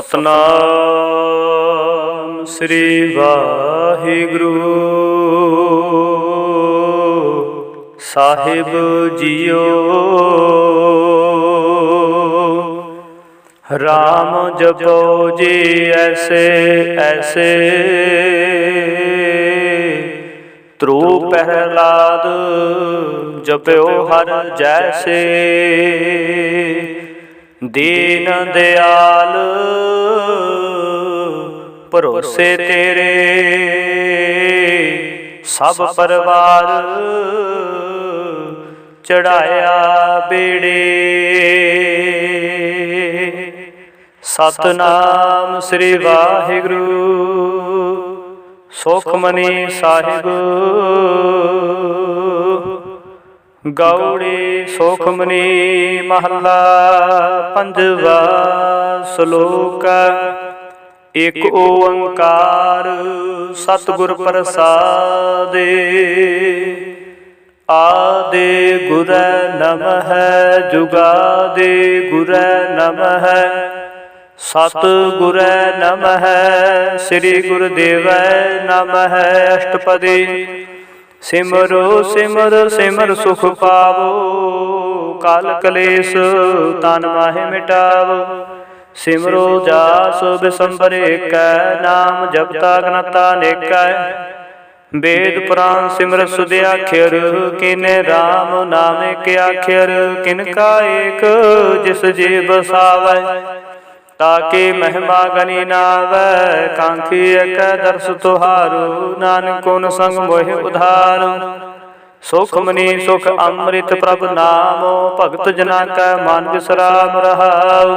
ਸਤਨਾਮ ਸ੍ਰੀ ਵਾਹਿਗੁਰੂ ਸਾਹਿਬ JIO. Ram ਜਪੋ ਜੀ ਐਸੇ ਐਸੇ, ਧਰੂ ਪਹਿਲਾਦ ਜਪਿਓ ਹਰ ਜੈਸੇ। ਦੀਨ ਦਿਆਲ ਭਰੋਸੇ ਤੇਰੇ, ਸਭ ਪਰਿਵਾਰ ਚੜਾਇਆ ਬੇੜੇ। ਸਤਨਾਮ ਸ੍ਰੀ ਵਾਹਿਗੁਰੂ। ਸੁਖਮਨੀ ਸਾਹਿਬ ਗੌੜੀ ਸੁਖਮਨੀ ਮਹੱਲਾ ਪੰਜਵਾ। ਸ਼ਲੋਕ ਇਕ ਓੰਕਾਰ ਸਤਿਗੁਰ ਪ੍ਰਸਾਦਿ। ਆਦਿ ਗੁਰੈ ਨਮਹਿ ਜੁਗਾਦਿ ਗੁਰੈ ਨਮਹਿ। ਸਤਿਗੁਰੈ ਨਮਹਿ ਸ੍ਰੀ ਗੁਰੁਦੇਵੈ ਨਮਹਿ। ਅਸ਼ਟਪਦੀ ਸਿਮਰੋ ਸਿਮਰ ਸਿਮਰ ਸੁਖ ਪਾਵੋ। ਕਾਲ ਕਲੇਸ਼ ਤਨ ਮਾਹਿ ਮਿਟਾਵੋ। ਸਿਮਰੋ ਜਾਸ ਬਿਸੰਬਰ ਏਕੈ। ਨਾਮ ਜਪਤਾ ਗਨਤਾ ਅਨੇਕੈ। ਵੇਦ ਪੁਰਾਨ ਸਿਮਰ ਸੁਧ ਆਖਿਰ। ਕਿਨੇ ਰਾਮ ਨਾਮੇ ਕੇ ਆਖਿਰ। ਕਿਨ ਕਾ ਏਕ ਜਿਸ ਜੀ ਬਸਾਵੈ। ਤਾਕੇ ਮਹਿਮਾ ਗਨੀ ਨਾਵੈ। ਕਾਂਖੀ ਏਕੈ ਦਰਸ ਤੁਹਾਰੂ। ਨਾਨਕ ਗੁਣ ਸੰਗ ਮੋਹਿ ਉਧਾਰ। ਸੁਖਮਨੀ ਸੁਖ ਅੰਮ੍ਰਿਤ ਪ੍ਰਭ ਨਾਮੋ। ਭਗਤ ਜਨਾ ਕੈ ਮਨ ਵਿਸਰਾਮ ਰਹਾਉ।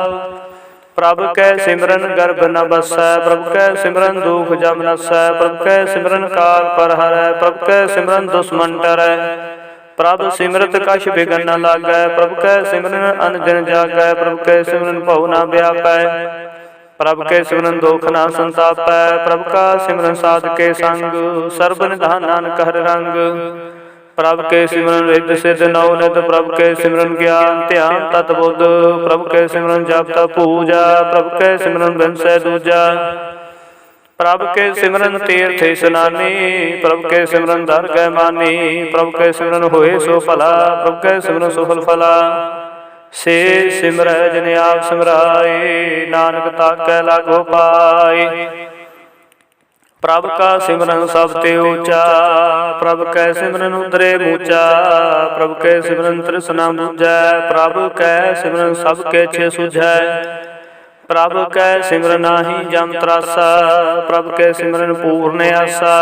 ਪ੍ਰਭ ਕੈ ਸਿਮਰਨ ਗਰਭ ਨ ਬਸੈ। ਪ੍ਰਭ ਕੈ ਸਿਮਰਨ ਦੁਖ ਜਮ ਨਸੈ। ਪ੍ਰਭ ਕੈ ਸਿਮਰਨ ਕਾਲ ਪਰ ਹਰੈ। ਪ੍ਰਭ ਕੈ ਸਿਮਰਨ ਦੁਸ਼ਮਨ ਡਰੈ। ਪ੍ਰਭ ਸਿਮਰਤ ਕਛ ਬਿਘਨ ਨ ਲਾਗੈ। ਪ੍ਰਭ ਕੈ ਸਿਮਰਨ ਅਨ ਦਿਨ ਜਾਗੈ। ਪ੍ਰਭ ਕੈ ਸਿਮਰਨ ਭਉ ਨ ਵਿਆਪੈ। ਪ੍ਰਭ ਕੈ ਸਿਮਰਨ ਦੋਖ ਨ ਸੰਤਾਪੈ। ਪ੍ਰਭ ਕਾ ਸਿਮਰਨ ਸਾਧਕੇ ਸੰਗ। ਸਰਬ ਨਿਧਾਨ ਨਾਨਕ ਹਰਿ ਰੰਗ। ਪ੍ਰਭ ਕੇ ਸਿਮਰਨ ਰਿੱਧ ਸਿੱਧ ਨਉ ਨਿਤ। ਪ੍ਰਭ ਕੇ ਸਿਮਰਨ ਗਿਆਨ ਧਿਆਨ ਤਤ ਬੁੱਧ। ਪ੍ਰਭ ਕੇ ਸਿਮਰਨ ਜਪ ਤਪ ਪੂਜਾ। ਪ੍ਰਭ ਕੇ ਸਿਮਰਨ ਬਿਨਸੈ ਦੂਜਾ। ਪ੍ਰਭ ਕੇ ਸਿਮਰਨ ਤੀਰਥ ਇਸਨਾਨੀ। ਪ੍ਰਭ ਕੇ ਸਿਮਰਨ ਦਰਗਹਿ ਮਾਨੀ। ਪ੍ਰਭ ਕੇ ਸਿਮਰਨ ਹੋਏ ਸੋ ਭਲਾ। ਪ੍ਰਭ ਕੇ ਸਿਮਰਨ ਸੁਫਲ ਫਲਾ। ਸੇ ਸਿਮਰੈ ਜਿਨ ਆਪ ਸਿਮਰਾਏ। ਨਾਨਕ ਤਾਕੈ ਲਾਗੋ ਪਾਏ। ਪ੍ਰਭ ਕਾ ਸਿਮਰਨ ਸਭ ਤੇ ਊਚਾ। ਪ੍ਰਭ ਕੈ ਸਿਮਰਨ ਉਤਰੇ ਮੂਚਾ। ਪ੍ਰਭ ਕੈ ਸਿਮਰਨ ਤ੍ਰਿਸ਼ਨਾ ਬੁਝੈ। ਪ੍ਰਭ ਕੈ ਸਿਮਰਨ ਸਭ ਕਿਛ ਸੁਝੈ। ਪ੍ਰਭ ਕੈ ਸਿਮਰਨ ਨਾਹੀ ਜਮ ਤਰਾਸਾ। ਪ੍ਰਭ ਕੈ ਸਿਮਰਨ ਪੂਰਨ ਆਸਾ।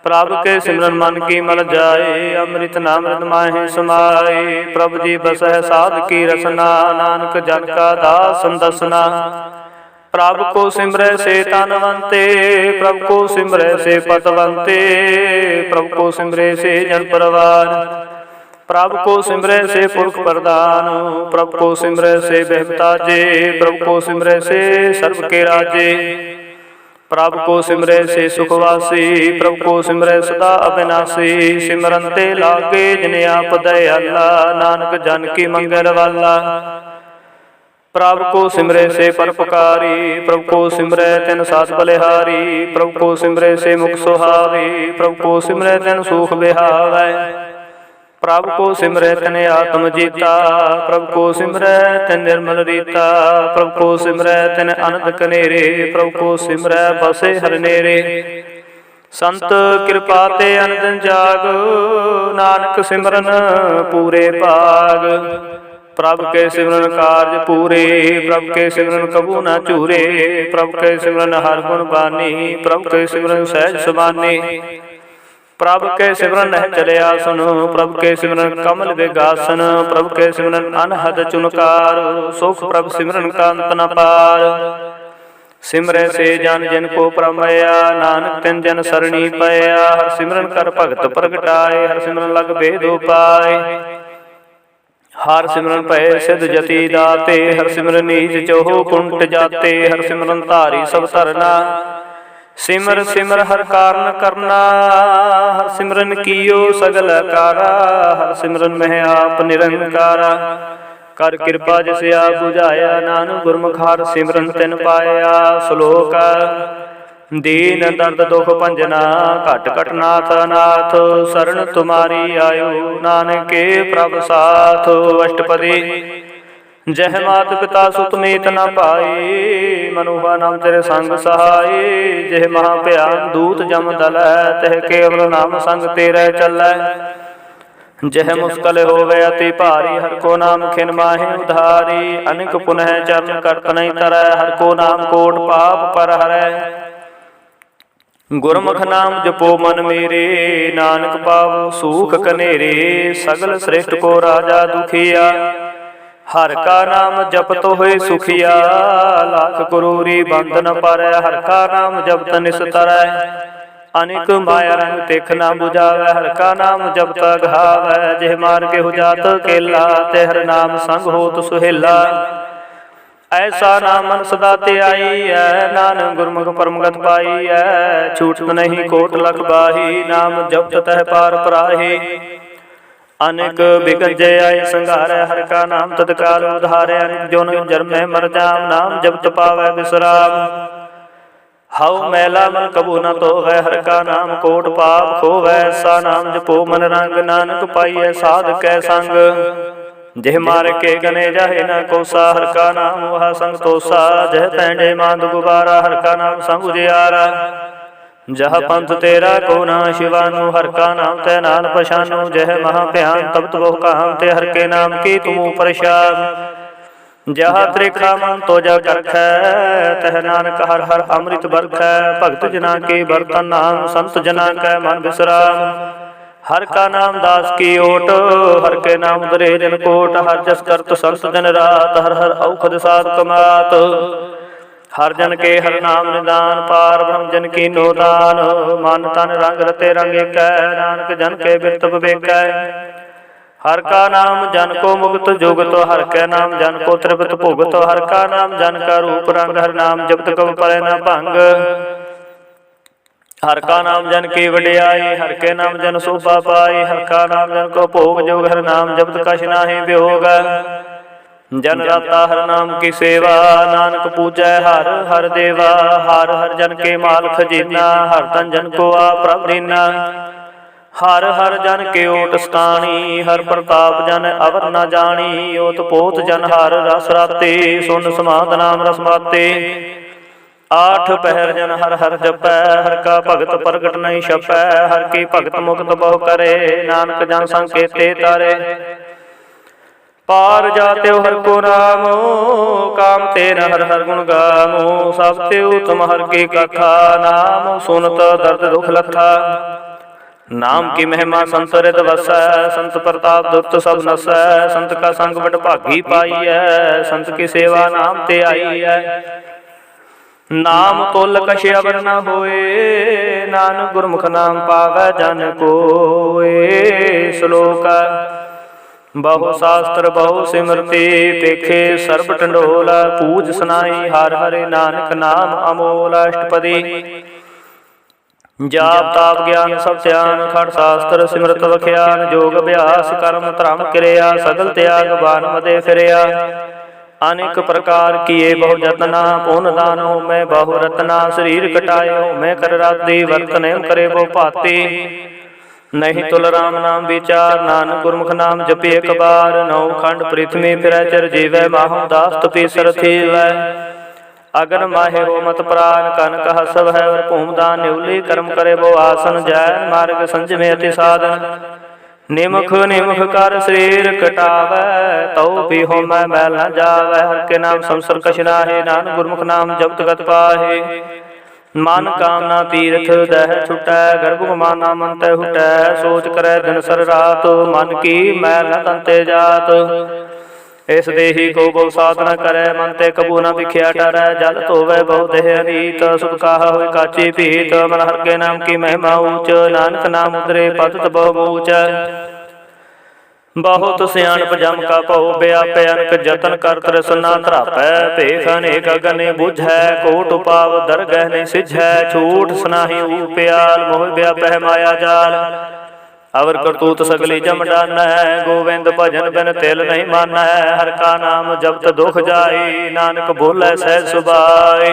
ਪ੍ਰਭ ਕੇ ਸਿਮਰਨ ਮਨ ਕੀ ਮਲ ਜਾਏ। ਅੰਮ੍ਰਿਤ ਨਾਮ੍ਰਿਤ ਮਾਹਿ ਸਮਾਏ। ਪ੍ਰਭ ਜੀ ਬਸਹਿ ਸਾਧ ਕੀ ਰਸਨਾ। ਨਾਨਕ ਜਨ ਕਾ ਦਾਸ ਸੰਦਸਨਾ। ਪ੍ਰਭ ਕੋ ਸਿਮਰੈ ਸੇ ਧਨਵੰਤੇ। ਪ੍ਰਭ ਕੋ ਸਿਮਰੈ ਸੇ ਪਤਵੰਤੇ। ਪ੍ਰਭ ਕੋ ਸਿਮਰੈ ਸੇ ਜਨ ਪਰਵਾਰ। ਪ੍ਰਭ ਕੋ ਸਿਮਰੈ ਸੇ ਪੁਰਖ ਪ੍ਰਧਾਨ। ਪ੍ਰਭ ਕੋ ਸਿਮਰੈ ਸੇ ਬਹਿਬਤਾਜੇ। ਪ੍ਰਭ ਕੋ ਸਿਮਰੈ ਸੇ ਸਰਬ ਕੇ ਰਾਜੇ। ਪ੍ਰਭ ਕੋ ਸਿਮਰੈ ਸੇ ਸੁਖਵਾਸੀ। ਪ੍ਰਭ ਕੋ ਸਿਮਰੈ ਸਦਾ ਅਬਿਨਾਸੀ। ਸਿਮਰਨ ਤੇ ਲਾਗੇ ਜਿਨ ਆਪ ਦਇਆਲਾ। ਨਾਨਕ ਜਨ ਕੀ ਮੰਗੈ ਰਵਾਲਾ। ਪ੍ਰਭ ਕੋ ਸਿਮਰੈ ਸੇ ਪਰਉਪਕਾਰੀ। ਪ੍ਰਭ ਕੋ ਸਿਮਰੈ ਤਿਨ ਸਾਧ ਬਲਿਹਾਰੀ। ਪ੍ਰਭ ਕੋ ਸਿਮਰੈ ਸੇ ਮੁਖ ਸੁਹਾਵੀ। ਪ੍ਰਭ ਕੋ ਸਿਮਰੈ ਤਿਨ ਸੂਖ ਵਿਹਾਵੈ। ਪ੍ਰਭ ਕੋ ਸਿਮਰੈ ਤਿਨ ਆਤਮ ਜੀਤਾ। ਪ੍ਰਭ ਕੋ ਸਿਮਰੈ ਤਿਨ ਨਿਰਮਲ ਰੀਤਾ। ਪ੍ਰਭ ਕੋ ਸਿਮਰੈ ਤਿਨ ਅਨੰਦ ਕਨੇਰੇ। ਪ੍ਰਭ ਕੋ ਸਿਮਰੈ ਬਸੇ ਹਰਿ ਨੇਰੇ। ਸੰਤ ਕਿਰਪਾ ਤੇ ਅਨ ਦਿਨ ਜਾਗ। ਨਾਨਕ ਸਿਮਰਨ ਪੂਰੇ ਭਾਗ। ਪ੍ਰਭ ਕੇ ਸਿਮਰਨ ਕਾਰਜ ਪੂਰੇ। ਪ੍ਰਭ ਕੇ ਸਿਮਰਨ ਕਬੂ ਨ ਝੂਰੇ। ਪ੍ਰਭ ਕੇ ਸਿਮਰਨ ਹਰਿ ਗੁਣ ਬਾਨੀ। ਪ੍ਰਭ ਕੇ ਸਿਮਰਨ ਸਹਿਜ ਸੁਬਾਨੀ। ਪ੍ਰਭ ਕੇ ਸਿਮਰਨ ਨਹਿ ਚਲਿਆ ਸੁਨ। ਪ੍ਰਭ ਕੇ ਸਿਮਰਨ ਕਮਲ ਵਿਗਾਸਨ। ਪ੍ਰਭ ਕੇ ਸਿਮਰਨ ਅਨਹਦ ਚੁਨਕਾਰ। ਸੁਖ ਪ੍ਰਭ ਸਿਮਰਨ ਕਾ ਅੰਤ ਨ ਪਾਰ। ਸਿਮਰੈ ਸੇ ਜਨ ਜਿਨ ਕੋ ਪ੍ਰਮਇਆ। ਨਾਨਕ ਤਿਨ ਜਨ ਸਰਣੀ ਪਇਆ। ਹਰਿ ਸਿਮਰਨ ਕਰ ਭਗਤ ਪ੍ਰਗਟਾਏ। ਹਰਿ ਸਿਮਰਨ ਲਗ ਭੇਦ ਉਪਾਏ। ਹਰਿ ਸਿਮਰਨ ਭਏ ਸਿਧ ਜਤੀ ਦਾਤੇ। ਹਰਿ ਸਿਮਰਨ ਨੀਚ ਚੋਹ ਕੁੰਟ ਜਾਤੇ। ਹਰਿ ਸਿਮਰਨ ਧਾਰੀ ਸਭ ਧਰਨਾ। ਸਿਮਰ ਸਿਮਰ ਹਰਿ ਕਾਰਨ ਕਰਨਾ। ਹਰਿ ਸਿਮਰਨ ਕੀਓ ਸਗਲ ਕਾਰਾ। ਹਰਿ ਸਿਮਰਨ ਮਹਿ ਆਪ ਨਿਰੰਕਾਰਾ। ਕਰ ਕਿਰਪਾ ਜਿਸ ਆਪ ਬੁਝਾਇਆ, ਨਾਨਕ ਗੁਰਮੁਖ ਹਰਿ ਸਿਮਰਨ ਤਿਨ ਪਾਇਆ। ਸ਼ਲੋਕ ਦੀਨ ਦਰਦ ਦੁਖ ਭੰਜਨਾ, ਘਟ ਘਟ ਨਾਥ ਅਨਾਥ, ਸਰਣ ਤੁਮਾਰੀ ਆਇਓ, ਨਾਨਕੇ ਪ੍ਰਭ ਸਾਥ। ਅਸ਼ਟਪਦੀ ਜਹ ਮਾਤ ਪਿਤਾ ਸੁਤ ਮੀਤ ਨ ਪਾਈ, ਮਨੁਹਾ ਨਾਮ ਤੇਰੇ ਸੰਗ ਸਹਾਈ। ਜਿਹ ਮਹਾ ਭਿਆਨ ਦੂਤ ਜਮ ਦਲੈ, ਤਹ ਕੇਵਲ ਨਾਮ ਸੰਗ ਤੇਰੇ ਚੱਲੈ। ਜਹ ਮੁਸਕਲ ਹੋਵੇ ਅਤੀ ਭਾਰੀ, ਹਰਿ ਕੋ ਨਾਮ ਖਿਨ ਮਾਹਿ ਉਧਾਰੀ। ਅਨੇਕ ਪੁਨਹ ਚਰਨ ਕਰਤ ਨਹੀਂ ਤਰੈ, ਹਰਿ ਕੋ ਨਾਮ ਕੋਟ ਪਾਪ ਪਰ ਹਰੈ। ਗੁਰਮੁਖ ਨਾਮ ਜਪੋ ਮਨ ਮੇਰੇ, ਨਾਨਕ ਪਾਵੋ ਸੂਖ ਕਨੇਰੇ। ਸਗਲ ਸ੍ਰਿਸ਼ਟ ਕੋ ਰਾਜਾ ਦੁਖੀਆ, ਹਰਿ ਕਾ ਨਾਮ ਜਪਤ ਹੋਏ ਸੁਖੀਆ। ਲੱਖ ਕਰੋੜੀ ਬੰਦ ਨ ਪਰੈ, ਹਰਿ ਕਾ ਨਾਮ ਜਪਤ ਨਿਸਤਰੈ। ਅਨੇਕ ਮਾਇਆ ਰੰਗ ਤਿਖ ਨਾ 부ਝਾਵੈ, ਹਰਿ ਕਾ ਨਾਮ ਜਪਤ ਅਗਾਵੈ। ਜਿਹ ਮਾਰਗੇ ਹੋ ਜਾਤ ਕੇਲਾ, ਤੇ ਹਰਿ ਨਾਮ ਸੰਗ ਹੋਤ ਸੁਹੇਲਾ। ਐਸਾ ਨਾਮ ਮਨ ਸਦਾ ਧਿਆਈਐ, ਨਾਨਕ ਗੁਰਮੁਖ ਪਰਮਗਤ ਪਾਈਐ। ਛੂਟਤ ਨਹੀਂ ਕੋਟ ਲਖ ਬਾਹੀ, ਨਾਮ ਜਪਤ ਤਹਿ ਪਾਰ ਪਰਾਹੀ। ਅਨੇਕ ਬਿਗਨ ਜੈ ਆਏ ਸੰਘਾਰੈ, ਹਰਿ ਕਾ ਨਾਮ ਤਤਕਾਲ ਉਧਾਰੈ। ਅਨੇਕ ਜੁਨ ਜਰਮੈ ਮਰ ਜਾਮ, ਨਾਮ ਜਪਤ ਪਾਵੈ ਬਿਸਰਾਮ। ਹਉ ਮੈਲਾ ਮਨ ਕਬੂ ਨ ਧੋਵੈ, ਹਰਿ ਕਾ ਨਾਮ ਕੋਟ ਪਾਪ ਖੋਵੈ। ਐਸਾ ਨਾਮ ਜਪੋ ਮਨ ਰੰਗ, ਨਾਨਕ ਪਾਈਐ ਸਾਧ ਕੈ ਸੰਗ। ਜਿਹ ਮਾਰ ਕੇ ਗਨੇ ਜਾਹੇ ਨ ਕੋਸਾ, ਹਰਿ ਕਾ ਨਾਮ ਵਹਾ ਸੰਗ ਤੋਸਾ। ਜਹ ਪੈਂਡੇ ਮਾਂਦ ਗੁਬਾਰਾ, ਹਰਿ ਕਾ ਨਾਮ ਸੰਗ ਉਜਿਆਰਾ। ਜਹ ਪੰਥ ਤੇਰਾ ਕੋ ਨਾ ਸ਼ਿਵਾਨੂ, ਹਰਿ ਕਾ ਨਾਮ ਤੈ ਨਾਮ ਪਛਾਨੂ। ਜਹ ਮਹਾ ਭਿਆਨ ਤਪਤ ਬਹੁ ਕਾਮ, ਤੇ ਹਰਿ ਕੇ ਨਾਮ ਕੀ ਤੁਮੁ ਪ੍ਰਸਾਦ। ਜਹ ਤ੍ਰਿਖਾ ਮਨ ਤੋ ਜਾ ਕਰਖੈ, ਤਹ ਨਾਨਕ ਹਰਿ ਹਰਿ ਅੰਮ੍ਰਿਤ ਬਰਖੈ। ਭਗਤ ਜਨਾ ਕੇ ਬਰਤਨ ਨਾਮ, ਸੰਤ ਜਨਾ ਕੈ ਮਨ ਬਿਸਰਾਮ। ਹਰਿ ਕਾ ਨਾਮ ਦਾਸ ਕੀ ਓਟ, ਹਰਿ ਕੇ ਨਾਮ ਉਦਰੇ ਜਨ ਕੋਟ। ਹਰਿ ਜਸ ਕਰਤ ਸੰਤ ਦਿਨ ਰਾਤ, ਹਰਿ ਹਰਿ ਔਖਦ ਸਾਧ ਕਮਾਤ। ਹਰਿ ਜਨ ਕੇ ਹਰਿ ਨਾਮ ਨਿਦਾਨ, ਪਾਰ ਬ੍ਰਹਮ ਜਨ ਕੀਨੋ ਦਾਨ। ਮਨ ਤਨ ਰੰਗ ਰਤੇ ਰੰਗ ਏਕੈ, ਨਾਨਕ ਜਨ ਕੇ ਬਿਰਤ ਵਿਵੇਕੈ। ਹਰਿ ਕਾ ਨਾਮ ਜਨ ਕੋ ਮੁਕਤ ਜੁਗਤ, ਹਰਿ ਕੈ ਨਾਮ ਜਨ ਕੋ ਤ੍ਰਿਪਤ ਭੁਗਤ। ਹਰਿ ਕਾ ਨਾਮ ਜਨ ਕਾ ਰੂਪ ਰੰਗ, ਹਰਿ ਨਾਮ ਜਪਤ ਕਬ ਪਰੈ ਨ ਭੰਗ। ਹਰਿ ਕਾ ਨਾਮ ਜਨ ਕੀ ਵਡਿਆਈ, ਹਰਿ ਕੇ ਨਾਮ ਜਨ ਸੋਭਾ ਪਾਈ। ਹਰਿ ਕਾ ਨਾਮ ਜਨ ਕੋ ਭੋਗ ਜੋਗ, ਹਰਿ ਨਾਮ ਜਪਤ ਕਛ ਨਾਹੀ ਵਿਯੋਗ। ਜਨ ਰਾਤਾ ਹਰਿ ਨਾਮ ਕੀ ਸੇਵਾ, ਨਾਨਕ ਪੂਜੈ ਹਰਿ ਹਰਿ ਦੇਵਾ। ਹਰਿ ਹਰਿ ਜਨ ਕੇ ਮਾਲ ਖਜੀਨਾ, ਹਰਿ ਤਨ ਜਨ ਕੋ ਆਪ ਪ੍ਰਭ ਦੀਨਾ। ਹਰਿ ਹਰਿ ਜਨ ਕੇ ਓਟ ਸਤਾਣੀ, ਹਰਿ ਪ੍ਰਤਾਪ ਜਨ ਅਵਰ ਨ ਜਾਣੀ। ਓਤ ਪੋਤ ਜਨ ਹਰਿ ਰਸ ਰਾਤੇ, ਸੁਨ ਸਮਾਧ ਨਾਮ ਰਸ ਮਾਤੇ। ਆਠ ਪਹਿਰ ਜਨ ਹਰਿ ਹਰਿ ਜਪੈ, ਹਰਿ ਕਾ ਭਗਤ ਪ੍ਰਗਟ ਨਹੀਂ ਛਪੈ। ਹਰਿ ਕੀ ਭਗਤ ਮੁਕਤ ਬਹੁ ਕਰੇ, ਨਾਨਕ ਜਨ ਸੰਗ ਕੇਤੇ ਤਾਰੇ। ਪਾਰ ਜਾਤਿਓ ਹਰਿ ਕੋ ਨਾਮ, ਕਾਮ ਤੇ ਨ ਹਰਿ ਹਰਿ ਗੁਣ ਗਾਵੋ। ਸਭ ਤੇ ਉਤਮ ਹਰਿ ਕੀ ਕਥਾ, ਨਾਮ ਸੁਨਤ ਦਰਦ ਦੁਖ ਲਥਾ। ਨਾਮ ਕੀ ਮਹਿਮਾ ਸੰਤ ਰਿਤ ਵਸੈ, ਸੰਤ ਪ੍ਰਤਾਪ ਦੁਰਤ ਸਭ ਨਸੈ। ਸੰਤ ਕਾ ਸੰਗ ਵਡ ਭਾਗੀ ਪਾਈਐ, ਸੰਤ ਕੀ ਸੇਵਾ ਨਾਮ ਤੇ ਆਈਐ। ਨਾਮ ਤੁਲ ਕਛ ਅਵਰ ਨ ਹੋਏ, ਨਾਨਕ ਗੁਰਮੁਖ ਨਾਮ ਪਾਵੈ ਜਨ ਕੋਏ। ਸ਼ਲੋਕ ਬਹੁ ਸ਼ਾਸਤਰ ਬਹੁ ਸਿਮਰਤੀ, ਪੇਖੇ ਸਰਬ ਢੰਡੋਲ। ਪੂਜ ਸੁਨਾਈ ਹਰਿ ਹਰਿ, ਨਾਨਕ ਨਾਮ ਅਮੋਲ। ਅਸ਼ਟਪਦੀ ਜਾਪ ਤਾਪ ਗਿਆਨ ਸਭ ਧਿਆਨ, ਖੜ ਸ਼ਾਸਤਰ ਸਿਮਰਤ ਵਖਿਆਨ। ਜੋਗ ਅਭਿਆਸ ਕਰਮ ਧਰਮ ਕਿਰਿਆ, ਸਗਲ ਤਿਆਗ ਬਾਨ ਮਦੇ ਫਿਰਿਆ। ਅਨੇਕ ਪ੍ਰਕਾਰ ਕੀਏ ਬਹੁ ਜਤਨਾ, ਪੁਨ ਦਾਨ ਹੋਮੈ ਬਹੁ ਰਤਨਾ। ਸਰੀਰ ਕਟਾਏ ਹੋਮੈ ਕਰ ਰਾਤੀ, ਵਰਤ ਨੇਮ ਕਰੇ ਬਹੁ ਭਾਤੀ। ਨਹੀਂ ਤੁਲ ਰਾਮ ਨਾਮ ਵਿਚਾਰ, ਨਾਨਕ ਗੁਰਮੁਖ ਨਾਮ ਜਪੇ ਇਕ ਬਾਰ। ਨੌ ਖੰਡ ਪ੍ਰਿਥਵੀ ਫਿਰੈ ਚਰ ਜੀਵੈ, ਮਾਹੂ ਦਾਸ ਤਪੀਸਰ ਥੀਵੈ। ਅਗਨ ਮਾਹਿ ਹੋ ਮਤ ਪ੍ਰਾਨ, ਕਨਕ ਹਸਵ ਹੈ ਔਰ ਭੂਮ ਦਾਨ। ਨਿਉਲੀ ਕਰਮ ਕਰੇ ਬਹੁ ਆਸਨ, ਜੈ ਮਾਰਗ ਸੰਜਮੇ ਅਤਿ ਸਾਧਨ। ਨਿਮਖ ਨਿਮਖ ਕਰ ਸਰੀਰ ਕਟਾਵੈ, ਤਉ ਵੀ ਹੋਮੈ ਮੈਲ ਨ ਜਾਵੈ। ਹਰਿ ਕੇ ਨਾਮ ਸੰਸਰ ਕਛ ਨਾਹਿ, ਨਾਨਕ ਗੁਰਮੁਖ ਨਾਮ ਜਪਤ ਗਤ ਪਾਹਿ। ਮਨ ਕਾਮਨਾ ਤੀਰਥ ਦਹਿ ਛੁਟੈ, ਗਰਭ ਗੁਮਾਨਾ ਮਨ ਤੈ ਹੁਟੈ। ਸੋਚ ਕਰੈ ਦਿਨ ਸਰ ਰਾਤ, ਮਨ ਕੀ ਮੈਲ ਨ ਤੰਤੇ ਜਾਤ। ਇਸ ਦੇਹੀ ਕੋ ਬਹੁ ਸਾਧਨਾ ਕਰੈ, ਮਨ ਤੇ ਕਬੂ ਨ ਵਿਖਿਆ ਡਰੈ। ਜਲ ਧੋਵੈ ਬਹੁ ਦੇਹ ਅਨੀਤ, ਸੁਖ ਕਾਹਾ ਹੋਇ ਕਾਚੀ ਭੀਤ। ਮਨ ਹਰਿ ਕੇ ਨਾਮ ਕੀ ਮਹਿਮਾ ਊਚ, ਨਾਨਕ ਨਾਮ ਉਦਰੇ ਪਤਿਤ ਬਹੁ ਮੂਚ। ਬਹੁਤ ਸਿਆਣਪ ਜਮ ਕਾ ਭਉ, ਵਿਆਪੈ ਅਨਕ ਜਤਨ ਕਰ ਤ੍ਰਿਸਨਾ ਧਰਾਪੈ। ਭੇਖ ਅਨੇਕ ਅਗਨੇ ਬੁਝੈ, ਕੋਟ ਉਪਾਵ ਦਰਗਹਿ ਨਹੀਂ ਸਿਝੈ। ਝੂਠ ਸੁਨਾਹੀ ਊ ਪਿਆਲ, ਮੋਹ ਵਿਆਪੈ ਮਾਇਆ ਜਾਲ। अवर करतूत सगली जम डानै, गोविंद भजन बिन तिल नहीं मानै। हर का नाम जपत दुख जाई, नानक बोलै सहज सुभाई।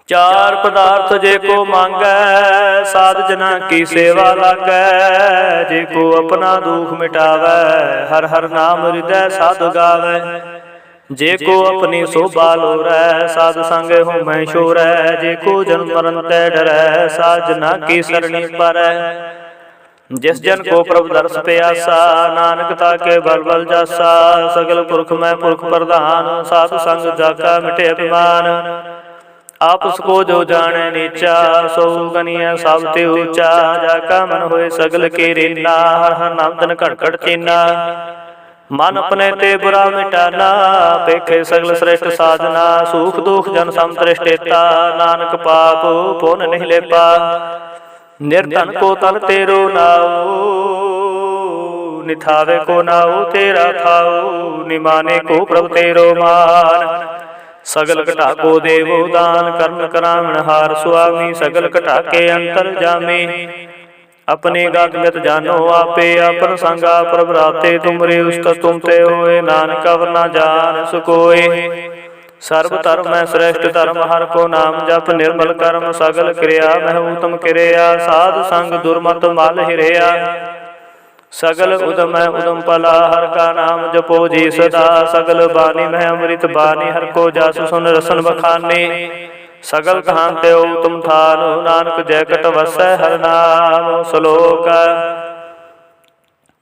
चार पदार्थ जे को मांगै, साध जना की सेवा लागै। जे को अपना दुख मिटावै, हर हर नाम हृदय साधु गावै। जे को अपनी शोभा लोरै, साध संग हो मैं शोरै। जे को जन्म मरण तै डरै, साध जना की सरणी पारै। जिस जन को प्रभु दर्श प्यासा, नानक ताके बल बल जासा। सगल पुरख मैं पुरख प्रधान, साधु संग जाका मिटे अभिमान। आपस को जो जाने नीचा, सो गनिया सब ते ऊंचा। जाका मन होए सगल के रीना, हर हर नाम तन घट घट चीना। मन अपने ते बुरा मिटाना, पेखे सगल श्रेष्ठ साधना। सुख दुख जन समतृष्टेता, नानक पाप पुन नहीं लेपा। निर्धन को तन तेरो नाऊ, निथावे को नाऊ तेरा थाऊ। निमाने को प्रभु तेरो मान, सगल घटा को देवो दान। कर्ण करावण हार सुआमी, सगल घटा के अंतर जामी। अपने गागमत जानो आपे, अपन संगा प्रभराते। तुमरे उस्तत तुम ते होए, नानक अवर ना जान सुकोए। सर्व धर्म है श्रेष्ठ धर्म, हर को नाम जप। निर्मल कर्म सगल क्रिया, मह उत्तम क्रिया। साध संग दुर्मत मल हिरिया, सगल उदम है उदम पला। हर का नाम जपो जी सदा, सगल बानी में अमृत बानी। हर को जासु सुन रसन बखाने, सगल कहान ते तुम थान। नानक जैकट वसै हर नाम। श्लोक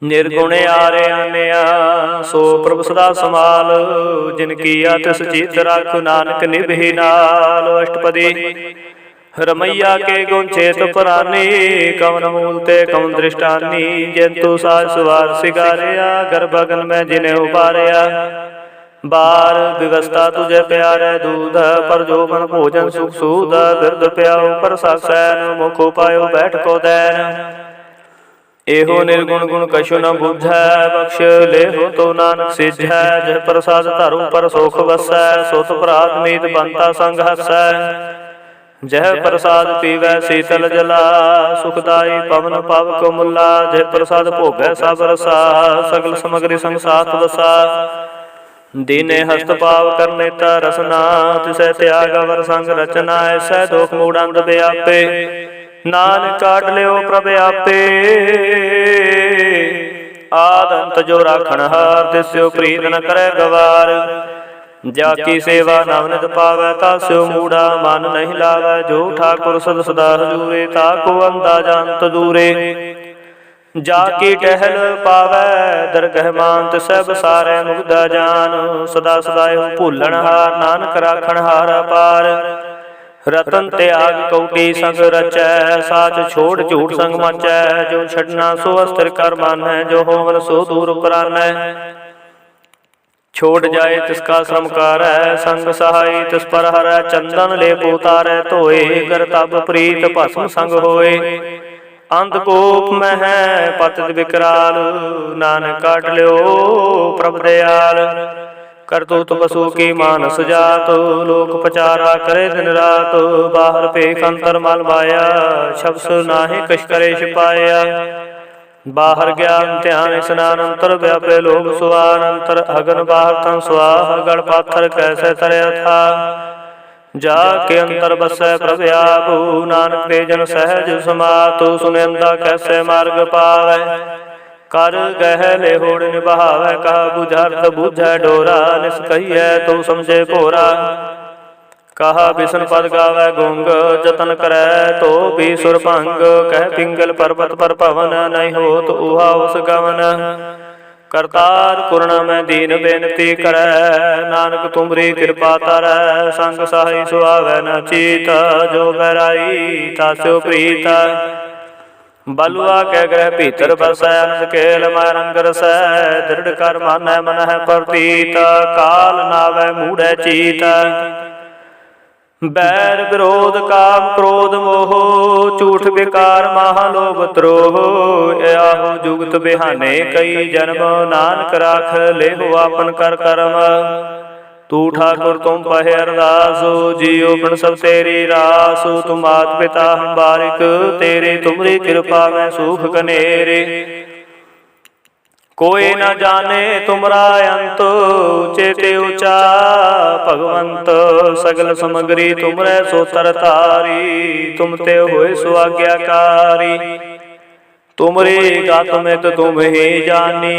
निर्गुण आरे आनया, सो प्रभु सदा समाल। जिनकी तिस चित राख, नानक निभि नाल। अष्टपदी रमैया के गुण चेत पुराने, कवन मूल ते कवन दृष्टानी। जंतु साज सुवार सिगारिया, गर्भ अगन में जिन्हें उबारिया। बार व्यवस्था तुझे प्यारे दूध, पर जो मन भोजन सुख सूद। बिरद प्याओ पर सैन, मुख पायो बैठ को दैन। एहो निर्गुण गुण कछु न बुझै, बख्श ले हो तो नानक सिझै। जह प्रसाद धरु पर सोख वसै, सोत प्रात मीत बनता संग हसै। जह प्रसाद पीवै शीतल जला, सुखदाई पवन पावक मुला। जह प्रसाद भोगै सब रसा, सगल समग्री संग साथ बसा। दीने हस्त पाव करने रसना, तिसै त्याग अवर संग रचना। ऐसै दोख मूढ़ व्यापे, नानक काट लियो प्रभ आपे। आदंत जो राखण हार, तिस्यो प्रीत न करे गवार। जाकी सेवा नवनित पावै, तास्यो मूढ़ा मन नहीं लावै। जो ठाकुर सद सदा हजूरे, ताको अंधा जानत दूरे। जाकी टहल पावै दरगह मान, तिसै बसारै मुग्धा जान। सदा सदाए भूलन हार, नानक राखण हार अपार। रतन त्याग कौटी संग रचै, साच छोड़ झूठ संग मचै। जो छड़ना सो अस्त्र कर मानै, जो होवन सो दूर परानै। छोड़ जाए तिसका श्रम कारै, संग सहाय तिस पर हरै। चंदन ले पोतारै धोए, कर तब प्रीत भस्म संग होए। अंधकोप में है पतित विकराल, नानक काट लियो प्रभ दयाल। करतूत पशु की मानस जात, लोक पचारा करे दिन रात। बाहर पेख अंतर मल माया, शब्द नाहि कछ करे छिपाया। बाहर ज्ञान ध्यान स्नान, अंतर व्यापे लोग सुआन। अंतर अगन बाहर तन स्वाह, गढ़ पाथर कैसे तरे था। जाके अंतर बसै प्रभ आपू, नानक ते जन सहज समातु। सुनंदा कैसे मार्ग पावै, कर गह ले होड़ निभावै। कहा बुझार्थ बुझै डोरा, निस कहिए तो समझे भोरा। कहा बिसन पद गावै गुंग, जतन करै तो भी सुर भंग। कह पिंगल पर्वत पर पवन, नहीं हो तो उहा उस गवन। करतार कुरन में दीन बेनती करै, नानक तुमरी कृपा तरै। संग सहाय सुहावै न चीत, जो बैराई तास्यो प्रीत। बलुआ के ग्रह भीतर बसै, केल मै रंग रसै। दृढ़ कर मानै मन है प्रतीत, काल नावै मूढ़ै चीत। बैर विरोध काम क्रोध मोह, झूठ विकार महालोभ द्रोह। आहो जुगत बिहाने कई जन्म, नानक राख ले हो आपन कर कर्म। तू ठाकुर तुम पहे अरदास, जियो बिन सब तेरी रास। तुम मात पिता हम बारिक तेरे, तुमरी कृपा में सुख कनेरे। कोई न जाने तुमरा अंत, चेते ऊंचा भगवंत। सगल समग्री तुमरे सो तरतारी, तुम ते होए सो आज्ञाकारी। तुमरी गात में तो तुम ही जानी,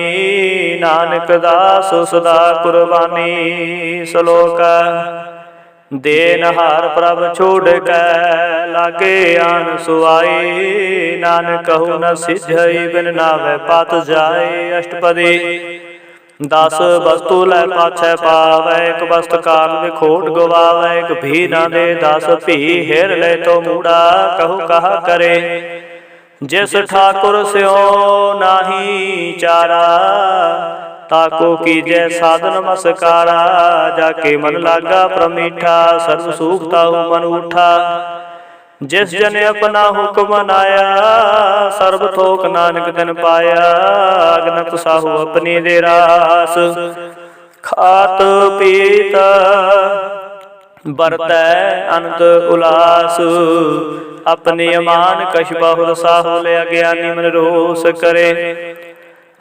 नानक दास सदा कुर्बानी। श्लोक देनहार प्रभ छोड़ कै, लागे आन सुआई। नानक कहु न सिझई, बिन नावै पात जाए। अष्टपदी दस वस्तु लै पाछै पावै, एक वस्त काल विखोट गवावै। एक भी ना दे दस भी, हेर ले तो मूड़ा। कहु कहा करे जिस ठाकुर स्यो नाही चारा। ताको कीजै साध नमस्कारा, जाके मन लागा प्रमीठा। सर्व सुख ताहु मन उठा, जिस जन अपना हुक्म मनाया। सर्व थोक नानक तिन पाया, अगनत साहु अपनी दे रास। खात पीत बरतै अनंत उलास, अपनी अमान कछ बहुर साहु। ले अज्ञानी मन रोस करे,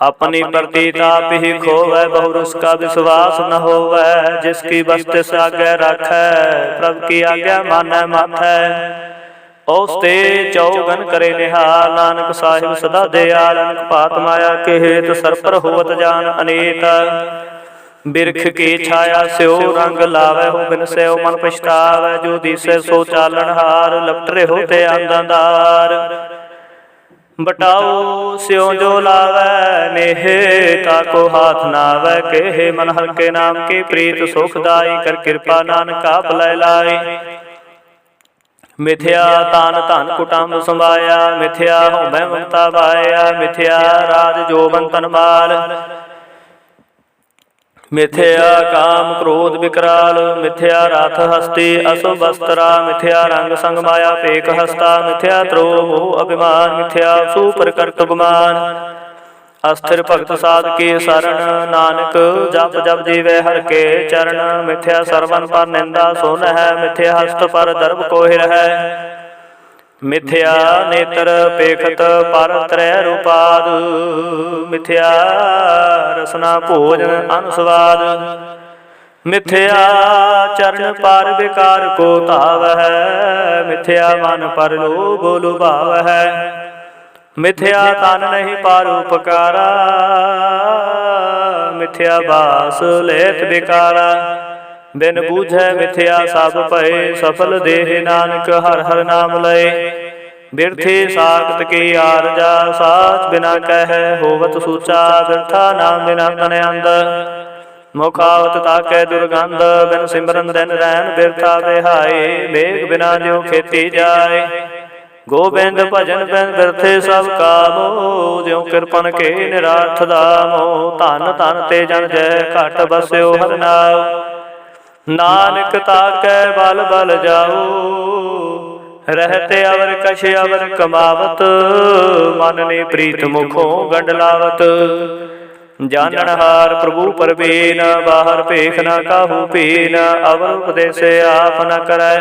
अपनी प्रतीताप ही खोवै। बहुर उसका विश्वास न होवै, जिसकी बस्ते से आज्ञा राखै। प्रभु की आज्ञा मानै माथै, औसते चौगन करे निहाल। नानक साहिब सदा दयाल, अनक पात माया के हेत। सर पर होवत जान अनेत, बिरख की छाया स्यो रंग लावै। हो बिन स्यो मन पछतावै, जो दिसै सो चालन हार। लपटरे होते आंदादार, बटाओ स्यो जो लावै नेह। ताको हाथ नावै केहे, मन हर के नाम के प्रीत सुखदाई। कर कृपा नानक आप लय लाई, मिथ्या तान धन कुटुंब संभाया। मिथ्या होमै ममता बाया, मिथ्या राज जोबन तन माल। मिथ्या काम क्रोध विकराल, मिथ्या राथ हस्ती अशुभ वस्त्रा। मिथ्या रंग संग माया पेक हस्ता, मिथ्या द्रोह मोह अभिमान। मिथ्या सुपर करत गुमान, अस्थिर भगत साध की शरण। नानक जप जप जीवे हर के चरण। मिथ्या सरवन पर निंदा सुन है, मिथ्या हस्त पर दर्भ कोहि है। मिथ्या नेत्र पेखत पर त्रय रूपाद, मिथ्या रसना भोजन अनुस्वाद। मिथ्या चरण पर विकार को ताव है, मिथ्या मन पर लोभ लुभाव है। मिथ्या तन नहीं पर उपकारा, मिथ्या बास लेत विकारा। बिन बूझै मिथ्या सब भय, सफल देह नानक हर हर नाम लय। बिरथी साखत की आरजा, साच बिना कह होवत सूचा। बिरथा नाम बिना तन अंद, मुखावत ताकै दुर्गंध। बिन सिमरन दिन रैन बिरथा बिहाय, मेघ बिना ज्यों खेती जाय। गोबिंद भजन बिन बिरथे सब कामो, ज्यों कृपन के निरार्थ दामो। धन धन ते जन जय, घट बस्यो हर नाम। नानक ताकै बल बल जाओ, रहते अवर कछ अवर कमावत। मन ने प्रीत मुखों गंडलावत, जानन हार प्रभु परवीन। बाहर पेख न काहू पीन, अवर उपदेश आप न करै।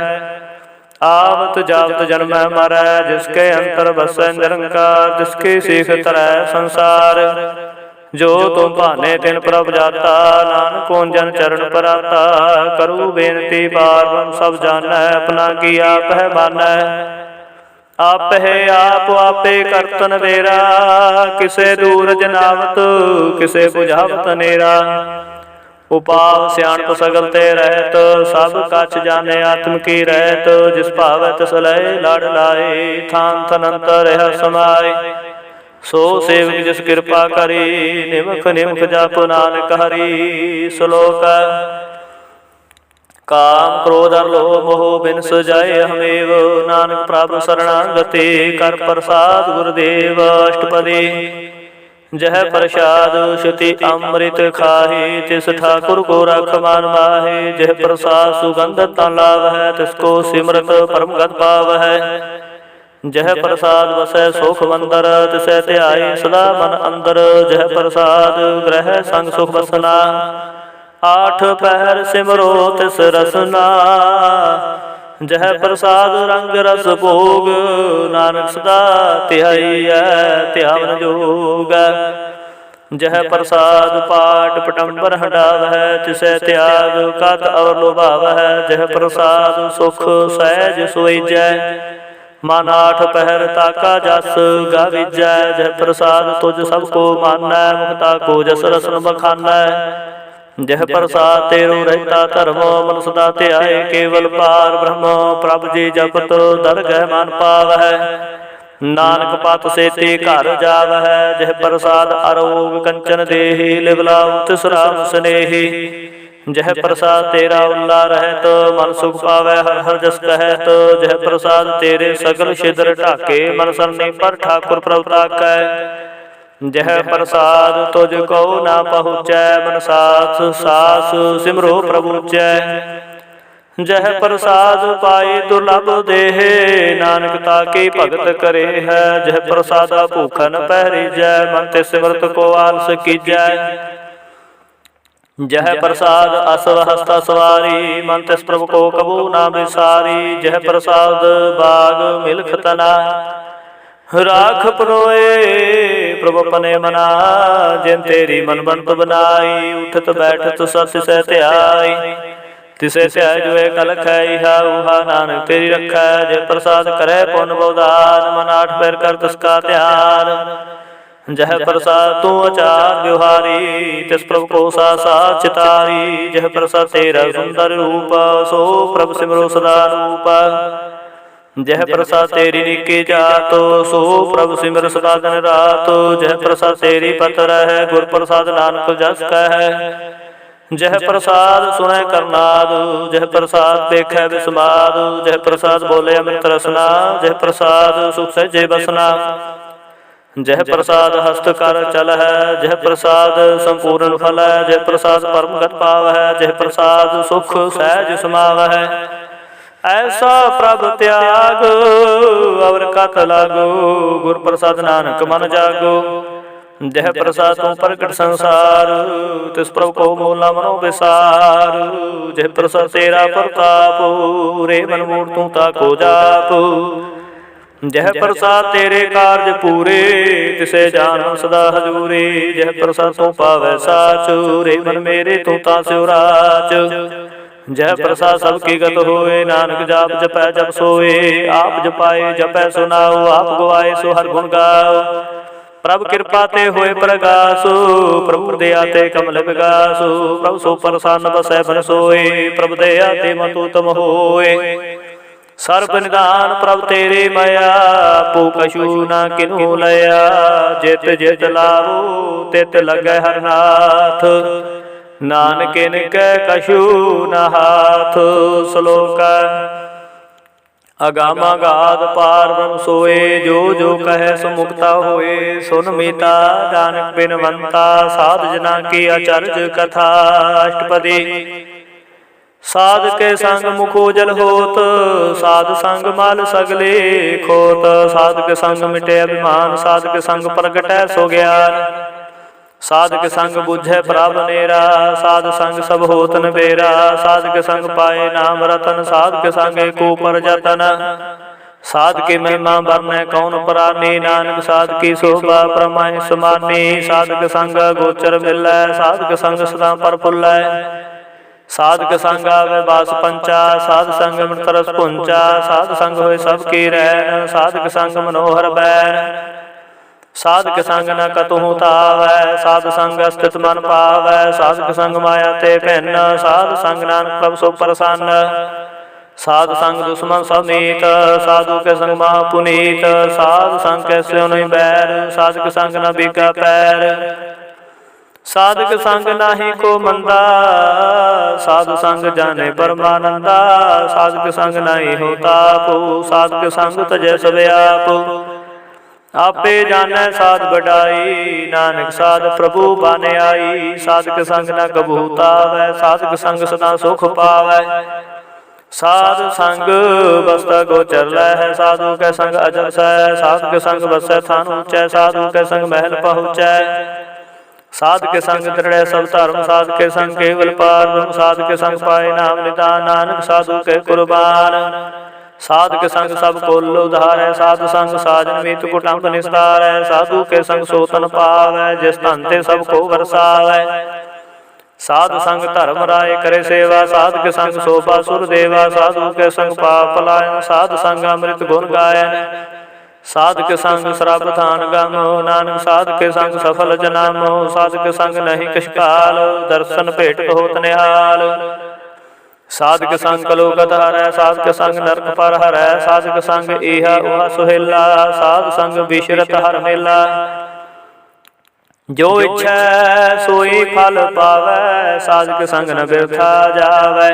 आवत जावत जन्म मरै, जिसके अंतर बसै निरंकार। जिसके सीख तरै संसार, जो तुम भाने तिन प्रभ जाता। नानक कौन जन चरण पराता, करू बेनती बार ब्रह्म सब जानै। अपना की आप है मानै, आप है आप आपे करतन बेरा। किसे दूर जनावत, किसे बुझावत नेरा। उपाव सियाणप सगल ते रहत, सब कछ जाने आत्म की रहत। जिस भावै तिस लय लड़ लाए, थान थन अंतर रह समाय। सो सेवक जिस कृपा करी, निमख निमख जप नानक हरि। श्लोक काम क्रोध लोभ मोह बिन सुजाय हमेव। नानक प्रभु शरणागति, कर प्रसाद गुरुदेव। अष्टपदी जह प्रसाद श्रुति अमृत खाहि, तिस ठाकुर को रख मान माहि। जह प्रसाद सुगंध तन लाभ है, तिसको सिमरत परम गत पाव है। जह प्रसाद वसै सुख मंदर, तिसै ध्याई सदा मन अंदर। जह प्रसाद ग्रह संग सुख बसना, आठ पहर सिमरो तिस रसना, जह प्रसाद रंग रस भोग, नानक सदा ध्याईਐ ध्यान जोग। जह प्रसाद पाठ पटंबर हटावै, तिसै त्याग कत और लुभावै। जह प्रसाद सुख सहज सोईजै, मन आठ पहर ताका जस गाविजै। जह प्रसाद तुझ सबको मानै, मुक्ता को जस रसन बखानै। जह प्रसाद तेरो रहता धर्म, मन सदा ध्याए केवल पार ब्रह्म। प्रभ जी जपत दरगह मन पावै, नानक पत सेती घर जावै। जह प्रसाद अरोग कंचन देहि, लिव लाऊ तिस राम स्नेही। जह प्रसाद तेरा उल्ला रहत, मन सुख पावै हर हर जस कहत। जह प्रसाद तेरे सगल छिद्र ढाके, मन सरनी पर ठाकुर प्रभु ताकै। जह प्रसाद तुझ को ना पहुँचै, मन सास सास सिमरो प्रभुचै। जह प्रसाद पाई दुर्लभ देहे, नानक ताके भगत करे है। जह प्रसादा भूखन पहरीजै, मन ते सिमरत को आलस कीजै। जह प्रसाद असव हस्ता सवारी, मन तिस प्रभु को कबू ना बिसारी। जह प्रसाद बाग मिलख तना, राख परोए प्रभु अपने मना। जिन तेरी मन बंत बनाई, उठत बैठत सत तिसै ध्याई। तिसै ध्याय जो कल खैहा उहा, नानक तेरी रखै। जय प्रसाद करे पुन बहुदान, मन आठ पैर कर तिसका ध्यान। जह प्रसाद तू आचार व्यवहारी, तिस प्रभु को सा साथ चितारी। जह प्रसाद तेरा सुंदर रूप, सो प्रभु सिमरो सदा रूप। जह प्रसाद तेरी निकी जात, सो प्रभु सिमर सदा दिन रात। जह प्रसाद तेरी पत रह, गुर प्रसाद नानक जस कह। जह प्रसाद सुनै करनाद, जह प्रसाद देखै विस्माद। जह प्रसाद बोले अमृत रसना, जह प्रसाद सुख सहजे बसना। जह प्रसाद हस्त कर चल है, जह प्रसाद संपूर्ण फल है। जह प्रसाद परम गत पाव है, जह प्रसाद सुख सहज समाव है। ऐसा प्रभ त्याग और कत लागो, गुर प्रसाद नानक मन जागो। जह प्रसाद तू प्रगट संसार, तिस प्रभु को मोला मनो विसार। जह प्रसाद तेरा प्रताप, रे मन मूढ़ तू ताको जाप। जह प्रसाद तेरे कार्य पूरे, तिसे जान सदा हजूरे। जह प्रसाद तू पावै साच, रे मन मेरे तू तास्यो राच। जय प्रसाद सबकी गत होए, नानक जाप जपै जप सोए। आप जपाए जपै सुनाओ, आप गवाए सो हर गुण गाओ। प्रभु कृपा ते होए प्रगासो, प्रभु दया ते कमल विगासो। प्रभु सो प्रसन्न बसै बन सोए, प्रभु दया ते मतु तम होए। सर्ब निदान प्रभु तेरे मया, पो कछु ना किन्हू लया। जित जित लावो तित लगै हर नाथ, नानक इनकै कछु न हाथ। श्लोक अगामागाध पार ब्रह्म सोए, जो जो कहे सो मुक्ता होए। सुन मीता नानक बिनवंता, साध जना की अचरज कथा। अष्टपदी साध के संग मुख उजल होत, साध संग मल सगले खोत। साध के संग मिटे अभिमान, साध के संग प्रगटै सो ज्ञान। साध के संग बुझै प्रभ नेरा, साध संग सब होत नबेरा। साध के संग पाए नाम रतन, साध के संग एको पर जतन। साध की महिमा बरनै कौन प्राणी, नानक साध की शोभा परमाय समानी। साध के संग गोचर मिलै, साध के संग सदा प्रफुल्लै। साध के संग आवे बास पंचा, साध संग मृत रस पुंचा। साध संग होए सबकी रैन, साध के संग मनोहर बैन। साध के संग न कतहु तावै, साध संग स्थित मन पावै। साध के संग माया ते भिन्न, साध संग नानक प्रभु सो प्रसन्न। साध संग दुश्मन सब मीत, साधु के संग महा पुनीत। साध संग कैसे नहीं बैर, साध के संग न बिका पैर। साधक संग नाही को मंदा, साधु संग जाने परमानंदा। साधक संग नाही होता पो, साधक संग तजै सब आप। आपे जानै साध बढ़ाई, नानक साध प्रभु बाने आई। साधक संग न कबू तावै, साधक संग सदा सुख पावै। साध संग बसता गोचर लहै, साधु के संग अजर सै। साधु के संग बसै थान ऊंचै, साधु के संग महल पहुँचै। साध के संग दृढ़ सब धर्म, साध के संग केवल पार ब्रह्म, साध के संग पाए नाम निदान, नानक साधु के कुर्बान। साध के संग सब कोल उधारै, साधु संग साजन मीत कुटुंब निस्तारै, साधु के संग सोतन पावै, जिस धन ते सब को बरसावै। साधु संग धर्म राय करे सेवा, साध के संग शोभा सुर देवा, साधु के संग पाप पलायन, साध संग अमृत गुण गायन। साध के संग श्रब थान गमो, नानक साध के संग सफल जनामो, साध के संग नहीं किछ काल, दर्शन भेट होत निहाल। साध के संग कलोगत हरै, साध के संग नरक पर हरै, साध के संग इहा उहा सुहेला, साध संग बिशरत हर मेला। जो इच्छा सोई फल पावै, साध के संग न बिरथा जावै।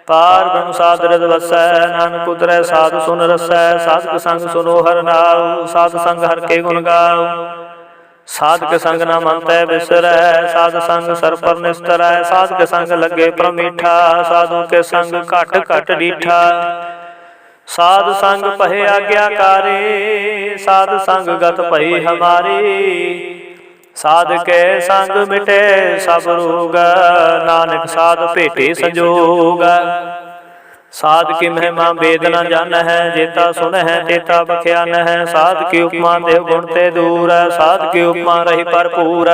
पार ब्रह्म साध हृद वसै, नानक उतरै साध सुन रसै, साध के संग सुनो हर नाउ, साध संग हर के गुण गाओ। साध के संग न मन तै बिसरै, साध संग सर पर निस्तरै, साध के संग लगे प्रमीठा, साधु के संग घट घट डीठा। साध संग पहे आज्ञाकारी, साध संग गत भई हमारी। साध के संग मिटे सब रोग, नानक साध भेटे संजोग। साध की महिमा वेद न जान है, जेता सुन है तेता बख्यान है। साध की उपमा देव गुण ते दूर, साध की उपमा रही भरपूर।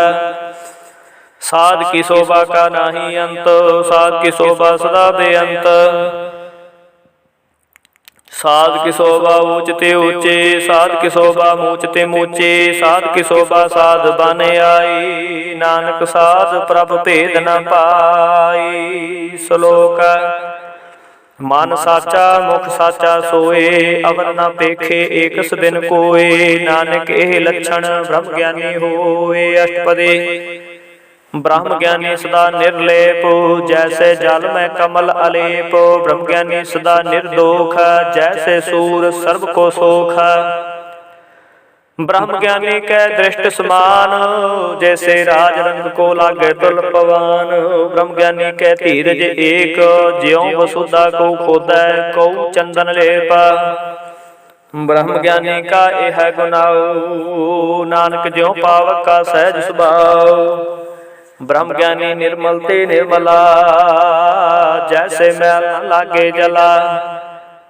साध की शोभा का नाही अंत, साध की शोभा सदा बेअंत। साध की शोभा ऊंचते ऊंचे, साध की शोभा मूचते मूचे, साध की शोभा साध बन आई, नानक साध प्रभ भेद न पाई। श्लोक मन साचा मुख साचा सोए, अवर न पेखे एकस बिन कोए, नानक एह लक्षण ब्रह्म ज्ञानी होए। अष्टपदी ब्रह्म ज्ञानी सदा निर्लेप, जैसे जल में कमल अलेप। ब्रह्म ज्ञानी सदा निर्दोख, जैसे सूर सर्व को सोख। ब्रह्म ज्ञानी के दृष्ट समान, जैसे राज रंग को लागे तुल पवन। ब्रह्म ज्ञानी के धीरज एक, ज्यों वसुधा को खोदै को चंदन लेप। ब्रह्म ज्ञानी का यह गुनाऊ, नानक ज्यों पावक का सहज स्वभाव। ब्रह्म ज्ञानी निर्मल ते निर्मला, जैसे मैल न लागे जला।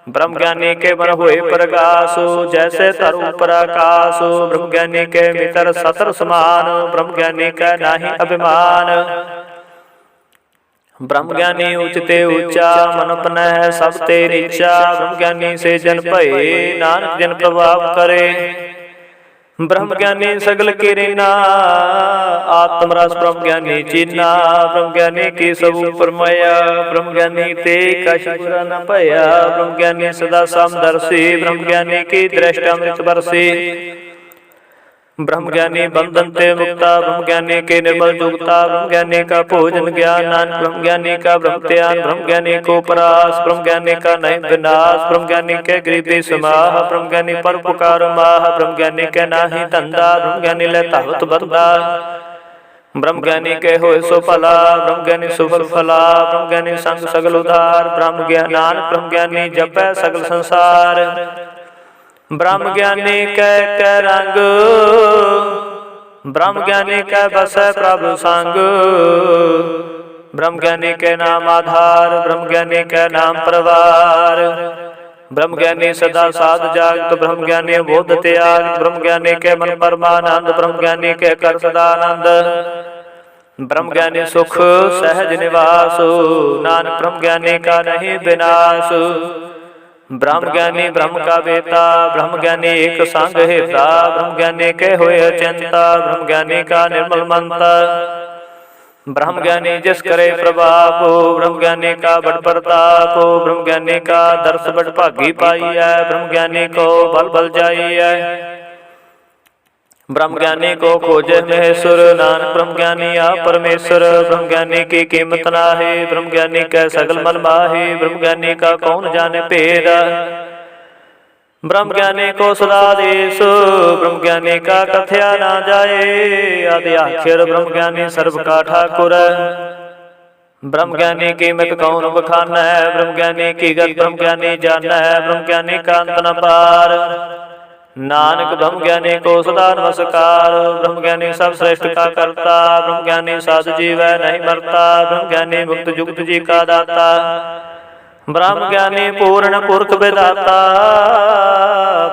ब्रह्म ज्ञानी के मन हुए प्रकाश, जैसे तरु प्रकाश। ब्रह्म ज्ञानी के मित्र सतर समान, ब्रह्म ज्ञानी का नाही अभिमान। ब्रह्म ज्ञानी उचते ऊंचा, मन अपनह सब ते नीचा। ब्रह्म ज्ञानी से जन भये, नानक जन प्रभाव करे। ब्रह्म ज्ञानी सगल किरीना, आत्म रस ब्रह्म ज्ञानी चीना। ब्रह्म ज्ञानी की सब ऊपर माया, ब्रह्म ज्ञानी ते कछ बुरा न भया। ब्रह्म ज्ञानी सदा समदर्शी, ब्रह्म ज्ञानी की दृष्टि अमृत बरसी। ब्रह्म ज्ञानी बंधन ते मुक्ता, ब्रह्म ज्ञानी के निर्मल जुगता। ब्रह्म ज्ञानी का भोजन ज्ञान, नानक ब्रह्म ज्ञानी का ब्रह्म ध्यान। ब्रह्म ज्ञानी को परास, ब्रह्म ज्ञानी का नहीं विनाश। ब्रह्म ज्ञानी के गरीबी समाह, ब्रह्म ज्ञानी पर पुकार माह। ब्रह्म ज्ञानी के नाही धंधा, ब्रह्म ज्ञानी ले तावत बंदा। ब्रह्म ज्ञानी के होए सो भला, ब्रह्म ज्ञानी सुफल फला। ब्रह्म ज्ञानी संग सगल उधार, ब्रह्म ज्ञान नानक ब्रह्म ज्ञानी जपै सगल संसार। ब्रह्म ज्ञानी कै रंग, ब्रह्म ज्ञानी कै बसै प्रभु संग। ब्रह्म ज्ञानी के नाम आधार, ब्रह्म ज्ञानी के नाम परवार। ब्रह्म ज्ञानी सदा साध जागत, ब्रह्म ज्ञानी बोध त्याग। ब्रह्म ज्ञानी के मन परमानंद, ब्रह्म ज्ञानी के कर सदानंद। ब्रह्म ज्ञानी सुख सहज निवास, नानक ब्रह्म ज्ञानी का नहीं विनाश। ब्रह्म ज्ञानी ब्रह्म का बेटा, ब्रह्म ज्ञानी एक संग हेता। ब्रह्म ज्ञानी के होए अचिंता, ब्रह्म ज्ञानी का निर्मल मंत्र। ब्रह्म ज्ञानी जिस करे प्रभाप, ब्रह्म ज्ञानी का बड़ प्रताप। ब्रह्म ज्ञानी का दर्श बड़ भागी पाई है, ब्रह्म ज्ञानी को बल बल जाई है। ब्रह्म ज्ञानी को खोजे महेश्वर, नानक ब्रह्म ज्ञानी आ परमेश्वर। ब्रह्म ज्ञानी की कीमत नाहि, ब्रह्म ज्ञानी कै सगल मन माहि। ब्रह्म ज्ञानी का कौन जाने भेद, ब्रह्म ज्ञानी को सदा देश। ब्रह्म ज्ञानी का कथया ना जाए, आदि आखिर ब्रह्म ज्ञानी सर्व का ठाकुर। ब्रह्म ज्ञानी की मित कौन बखाना है, ब्रह्म ज्ञानी की गत ब्रह्म ज्ञानी जाना है। ब्रह्म ज्ञानी का अंत न पार, नानक ब्रह्म ज्ञानी को सदा नमस्कार। ब्रह्म ज्ञानी सब श्रेष्ठ का करता, ब्रह्म ज्ञानी साधु जीव नहीं मरता। ब्रह्म ज्ञानी मुक्त जुक्त जी का दाता, ब्रह्म ज्ञानी पूर्ण पुरख विदाता।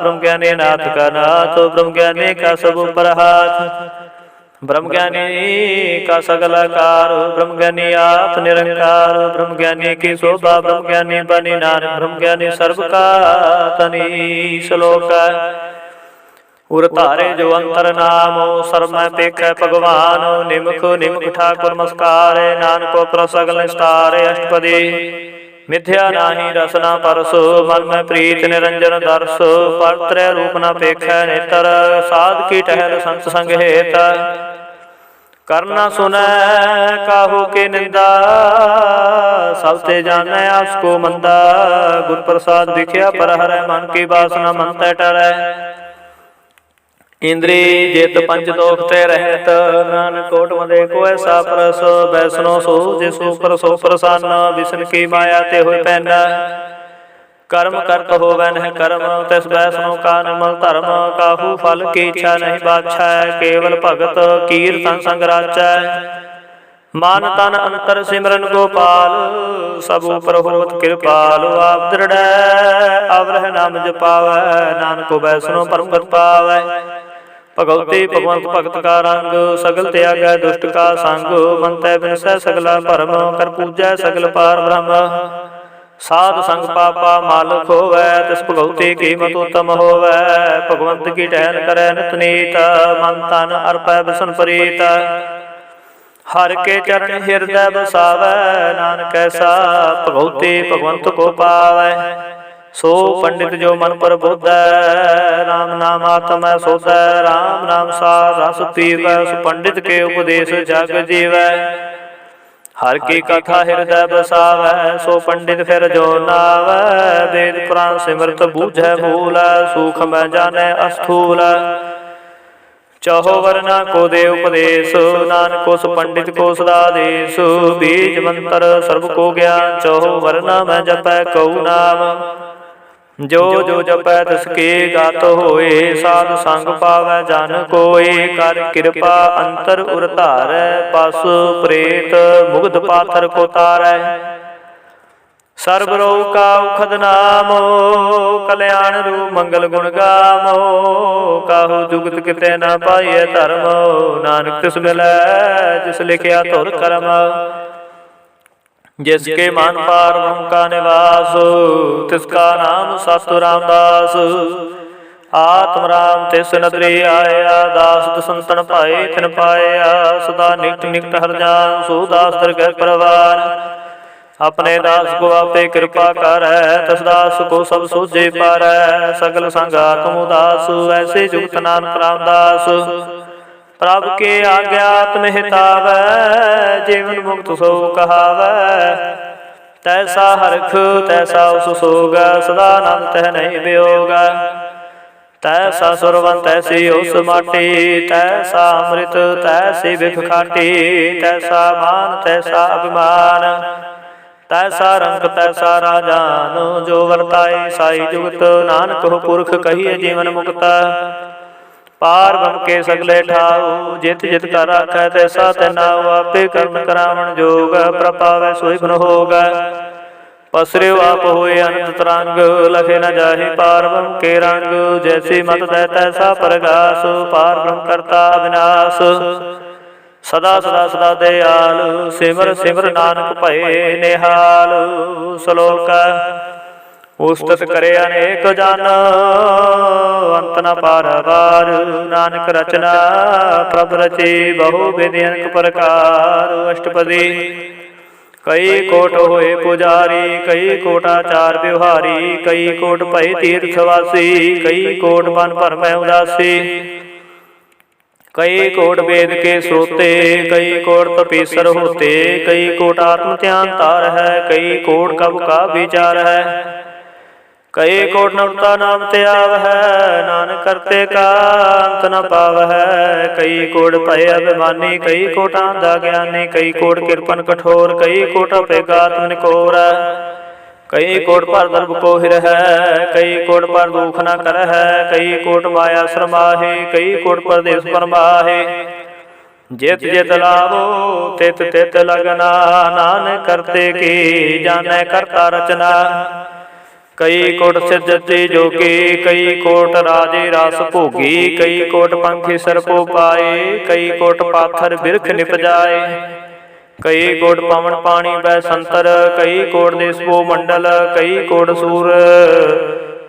ब्रह्म ज्ञानी नाथ का नाथ, ब्रह्म ज्ञानी का सब ऊपर हाथ। ब्रह्म ज्ञानी का सकल आकार, ब्रह्म ज्ञानी आप निरंकार। ब्रह्म ज्ञानी की शोभा ब्रह्म ज्ञानी बनी नानक, ब्रह्म ज्ञानी सर्व का तनी। श्लोक उर तारे जो अंतर नामो, सर्व में पेख भगवान। निमुख निमुख ठाकुर नमस्कार, नानको प्रसगल निस्तारे। अष्टपदी मिथ्या नाही रसना परसो, मन में प्रीत निरंजन दर्श। परत्रय रूप न पेख नेतर, साध की टहल संत संग हेत। करना सुनै काहू के निंदा, सब ते जानै आपको मंदा। गुर प्रसाद विख्या पर हरै, मन की बासना मन तै टरै। इंद्री जित पंच दोख ते रहत, नानक कोट मदे को ऐसा परस। बैसनो सो जिसो पर सो प्रसन्न, विष्णु की माया ते होय पैना। कर्म करत होवै नह कर्म, तिस बैसनो का निर्मल धर्म। काहू फल की इच्छा नहीं बाछै, केवल भगत कीर्तन संग राचै। मान तन अंतर सिमरन गोपाल, सब ऊपर होत कृपाल। आप दृढ़ अवरह नाम जपावै, नानक बैसनो परम गत पावै। भगवती भगवंत भगत का रंग, सगल त्यागै दुष्ट का संग। मन तै बिनसै सगला भरम, कर पूजै सगल पार ब्रह्म। साध संग पापा मालक होवै, तिस भगवती कीमत उत्तम होवै। भगवंत की टहल करै नित नीत, मन तन अर्पै बिसन प्रीत। हर के चरण हृदय बसावै, नानक ऐसा भगवती भगवंत को पावै। सो पंडित जो मन पर बोधै, राम नाम आत्म सोधै। राम नाम सार रस पीवै, सो पंडित के उपदेश जग जीवै। हर की कथा हृदय बसावै, सो पंडित फिर जो नावै। वेद पुराण सिमरत बूझै मूल, सूख में जानै अस्थूल। चहो वरना को दे उपदेश, नानक को पंडित को सदा देश। बीज मंत्र सर्व को ज्ञान, चहो वरना मैं जपै कऊ नाम। जो जो जपै तिसके गात होए, साध संग पावै जन कोय। कर कृपा अंतर उर धारै, पशु प्रेत मुग्ध पाथर को तारै। सर्व रोग का उखद नामो, कल्याण रूप मंगल गुण गामो। काहू जुगत किते न पाइए धर्म, नानक तिस मिलै जिस लिखिया तुर कर्म। जिसके मान पार ब्रह्म का निवास, तिसका नाम सतु रामदास। आत्म राम तिस नदरी आया, दास दसंतन पाए तिन पाया। सदा निकट निकट हर जान, सो दास दरगह परवान। अपने दास को आपे कृपा कर, तस दास को सब सूझे पार। सगल संग आत्म उदास, ऐसे जुगत नानक रामदास। प्रभु के आज्ञात में हितावै, जीवन मुक्त सो कहावै। तैसा हरख तैसा उस सोग, सदा आनंद तह नहीं वियोग। तैसा सुरवंत तैसी उस माटी, तैसा अमृत तैसी बिख खाटी। तैसा मान तैसा अभिमान, तैसा रंग तैसा राजान। जो वर्ताई साई जुगत, नानक हो पुरख कहिए जीवन मुक्त। पार ब्रह्म के सगले ठाऊ, जित जित कर राखै तैसा तैनाऊ। आपे कर्म करावण जोग, प्रपावै सोई गुण होग। पसरियो आप होए अनंत तरंग, लखे न जाहि पार ब्रह्म के रंग। जैसी मत दै तैसा परगास, पार ब्रह्म करता विनाश। सदा सदा सदा दयाल, सिमर सिमर नानक भये निहाल। श्लोक उस्तत करे अनेक जन, अंत न पारवार। नानक रचना प्रभ रचे, बहु विधि अनेक प्रकार। अष्टपदी कई कोट होए पुजारी, कई कोटाचार व्यवहारी। कई कोट भय तीर्थवासी, कई कोट मन भर में उदासी। कई कोट वेद के श्रोते, कई कोट तपीसर होते। कई कोट आत्म ध्यान तार है, कई कोट कब का विचार है। कई कोट नवता नाम त्याग है, नानक करते का अंत न पाव है। कई कोट भय अभिमानी, कई कोट आंधा ज्ञानी। कई कोट कृपन कठोर, कई कोट अपेगात निकोर। कई कोट पर दर्भ को हिर है, कई कोट पर दुख न कर है, कई कोट माया श्रमाहे, कई कोट पर देश परमाहे। जित जित लाभो तित तित लगना, नानक करते की जाने करता रचना। कई कोट सिद्धि जोगी, कई कोट राजे रास भोगी, कई कोट पंखी सरपो पाए, कई कोट पाथर बिरख निप जाए। कई कोट पवन पानी बै संतर, कई कोट देशो मंडल, कई कोट सूर,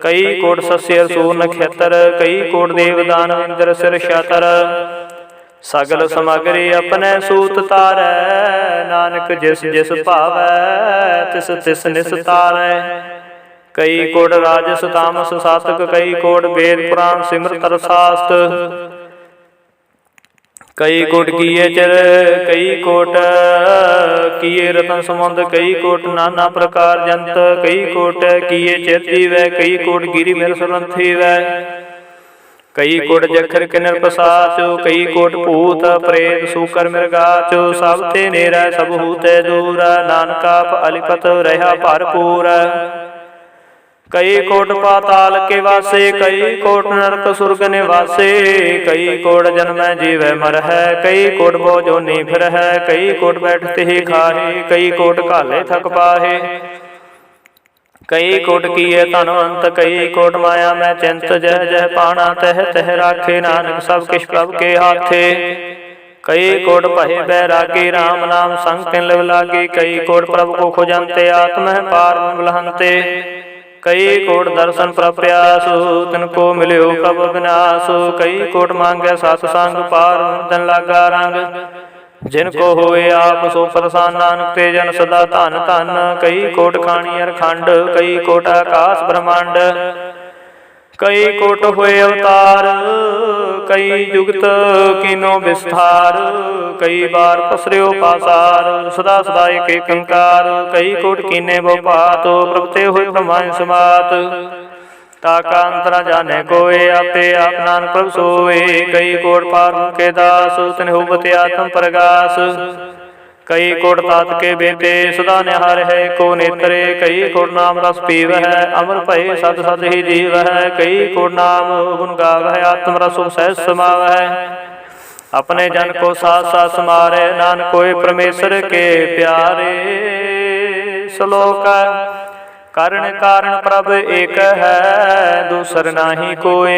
कई कोट सस्य सूर नक्षत्र, कई कोट देवदान इंद्र सिर छतर। सगल समगरी अपने सूत तारै, नानक जिस जिस भावै तिस तिस निस्तारै। कई कोट राजस तामस सातक, कई कोट वेद पुराण सिमरत शास्त्र। कई कोट किए चिर, कई कोट किए रतन समुंद, कई कोट नाना प्रकार जंत, कई कोट किए चिर जीवै, कई कोट गिरी मेर सुरंथी वै। कई कोट जखर किन्नर पसाचो, कई कोट भूत प्रेत सूकर मृगाचो। सब ते नेरै सब हूते दूर, नानका अलिपत रहा भरपूर। कई कोट पाताल के वासे, कई कोट नरक सुरग निवासे। कई कोट जन्म जीवै मर है, कई कोट भो जोनी फिर है, कई कोट बैठते ही खाहे, कई कोट काले थक पाहे। कई कोट किए धनवंत, कई कोट माया में चिंत, जह जह पाना तह तह राखे, नानक सब किश प्रभ के हाथे। कई कोट भय बैरागी, राम नाम संग तिन लिव लागी, कई कोट प्रभु को खुजंते, आत्म पार बुलहंते। कई कोट दर्शन प्रप्यासु, तिनको मिल्यो प्रभु विनाशु, कई कोट मांगे सतसंग, पार मुर्दन लागा रंग। जिनको होए आप सो प्रसन्न, नानक ते जन सदा धन धन। कई कोट खानी अरखंड, कई कोट आकाश ब्रह्मांड। कई कोट होए अवतार, कई जुगत कीनो विस्तार। कई बार पसरियो पासार, सदा सदा एक कंकार। कई कोट कीने वो पात, प्रभते हुए ब्रह्मांड समात। ताका अंतरा जाने कोय, आपे आप नानक प्रभु सोए। कई कोट पार के दास, तिन्हु बते आत्म प्रगास। कई कोट तात के बेटे, सदा निहार है को नेत्रे। कई कोट नाम रस पीव है, अमर भय सद सद ही जीव है। कई कोट नाम गुण गाव है, आत्म रस सहज समाव है। अपने जन को साथ साथ समारे, नानक कोय परमेश्वर के प्यारे। श्लोक कारण कारण प्रभ एक है, दूसर नाही कोय।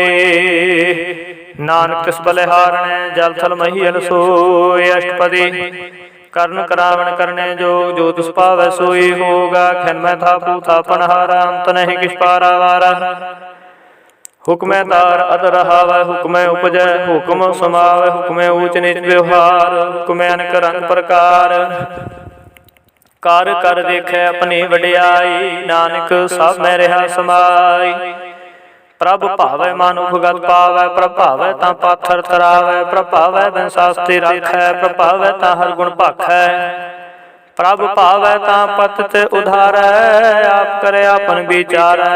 नानक तिस बलिहारण, जल थल महीयल सोय। अष्टपदी कर्ण करावण करने जोग, जो तिस पावै सोई होगा। खिन मैं थापू थापन हारा, अंत नहीं किछ पारावारा। हुक्मै तार अद रहावै, हुक्मै उपजै हुक्म समावै। हुक्मै ऊच नीच व्यवहार, हुक्मै अनक रंग प्रकार। कर कर देखै अपनी वडियाई, नानक सब मैं रहा समाई। प्रभ भावै मानुख गत पावै, प्रभ भावै तां पाथर तरावै। प्रभ भावै बिन शास्त्री राखै, प्रभ भावै तां हर गुण भाखै। प्रभ भावै तां पतित उधारै, आप करे आपन विचारै।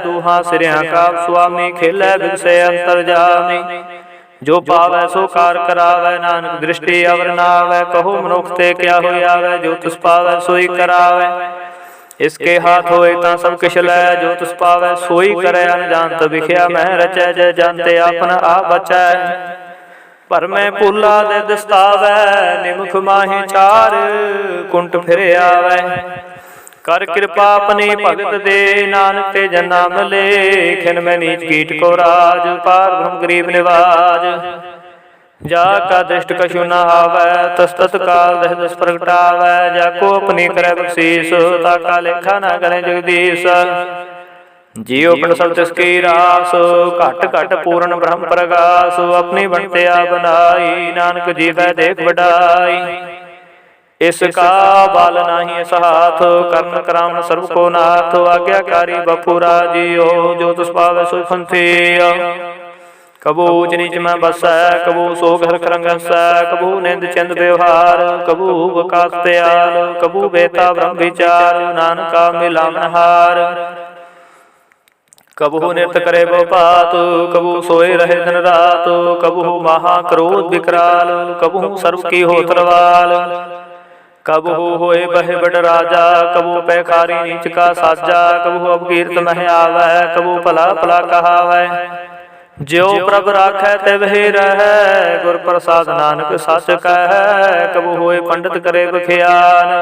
दूहां सिरियां का स्वामी, खेलै बिगसे अंतरजामी। जो पावै सो कार करावै, नानक दृष्टि अवर नावै। कहो मनुख ते क्या होई आवै, जो तिस पावै सोई करावै। इसके हाथ होए तां सब किश लै, जो तिस पावै सोई करे। अनजानत बिख्या मैं रचै, जय जानते आपन आप बचै। पर मैं पुला दे दस्तावै, निमुख माहि चार। कुंट फिर आवै, कर कृपा अपनी भगत दे। नानक ते जन नाम ले, खिन मैं नीच कीट को राज। पार ब्रह्म गरीब निवाज, जाका दृष्ट कछु न आवै। तस तत्काल दह दस प्रगटावै, जाको अपनी करे बख्शीस। ताका लेखा न करे जगदीश। जियो पण सब तिसकी रास, घट घट पूर्ण ब्रह्म प्रगास। अपनी बनते आ बनाई, नानक जीवै देख बढ़ाई। इसका बाल नाही इस हाथ, कर्ण करावण सर्व को नाथ। आज्ञाकारी बपुरा जियो, जो तुस पावै सो फंथी। कबू ऊच नीच में बसै, कबू सो घर करंगसै। कबू निंद चंद व्यवहार, कबू वकास त्याल। कबू बेता ब्रह्म विचार, नानका मिलावन हार। कबू नित करे वो पात, कबू सोए रहे दिन रात। कबू महा क्रोध विकराल, कबू सर्व की हो तरवाल। कबहू होए बहे बड़ राजा, कबू पैखारी नीच का साजा। कबहू अवकीर्त मह आवै, कबू भला भला कहावै। ज्यो प्रभ राखै तिव ही रहै, गुर प्रसाद नानक सच कहै। कबहू होए पंडित करे बखियान,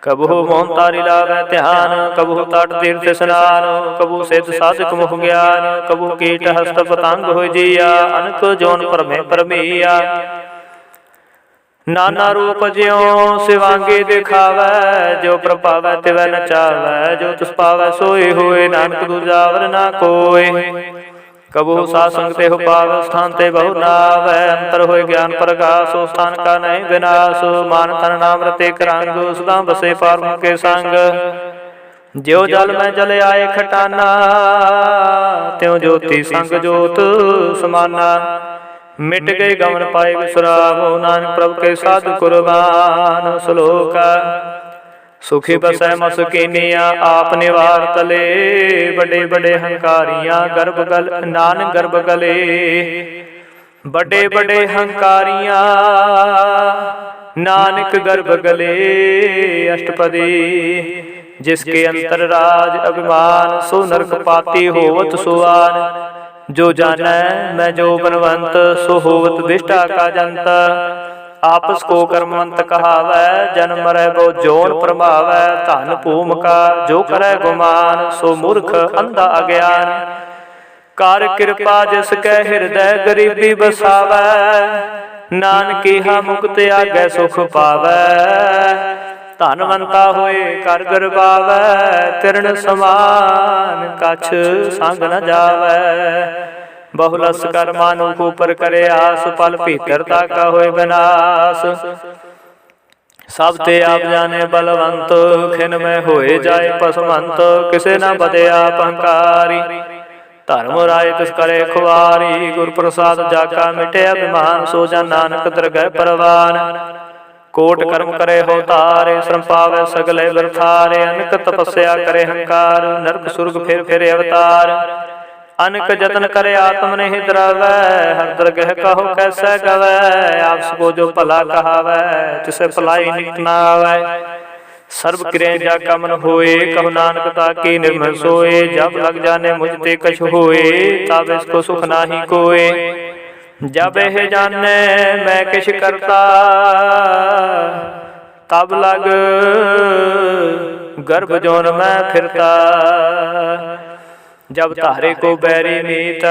कबहू मोहन तारी लावै ध्यान। कबहू तट तीर्थ स्नान, कबहू सिद्ध साधक मुख ज्ञान। कबहू कीट हस्त पतंग होय जिया, अनक जोन परमे परमिया। नाना रूप ज्यों शिवांगी दिखावै, जो प्रभावै तिवै नचावै। जो तिस पावै सोई होए, नानक दूजावर ना कोय। कबहू साध संग तेहु पावै, स्थान ते बहु नावै। अंतर होय ज्ञान प्रकाश, स्थान का नहीं विनाश। मान तन नाम रते करंग, सदा बसे पार के संग। ज्यो जल में जल आए खटाना, त्यों ज्योति संग ज्योत समाना। मिट गए गमन पाए विश्राम, नानक प्रभु के साधु कुर्बान। श्लोक सुखी बसै मसकीनिया, आप निवार तले। बड़े बड़े हंकारियां गर्भ गल, नानक गर्भ गले। बड़े बड़े हंकारियां नानक गर्भ गले। अष्टपदी जिसके अंतर राज अभिमान, सो नरक पाती होवत सुआन। जो जानै मैं जो बनवंत, सो होवत विष्टा का जंत। आपस को कर्मवंत कहावै, जन्म मरै वो जोन प्रभावै। धन भूम का जो करै गुमान, सो मूर्ख अंधा अज्ञान। कर कृपा जिसकै हृदय गरीबी बसावै, नानकी हा मुक्त आगे सुख पावै। धनवंता होए कर गरबावै, तिरण समान कछ संग न जावै। बहुलस कर मानुख ऊपर करे आस, पल भीतरता का होए विनाश। सब ते आप जाने बलवंत, खिन में होए जाए पसमंत। किसे न बदे आप अहंकारी, धर्म राय तिस करे खुआरी। गुर प्रसाद जाका मिटे अभिमान, सो जन नानक दरगह परवान। कोट कर्म करे हो तारे, श्रम पावे सगले वरथारे। अनक तपस्या करे हंकार, नरक सुरग फिर अवतार। अनक जतन करे आत्म नहीं द्रवै, हर दरगह कहो कैसे गवै। आपस को जो भला कहावै, तिसे भलाई निकट न आवै। सर्व क्रिया जाका मन होए, कहो नानक ताकी निर्मल सोए। जब लग जाने मुझ ते कछ होए, तब इसको सुख नाही कोय। जब यह जाने मैं किछ करता, तब लग गर्भ जोन में फिरता। जब तारे को बैरी मीत,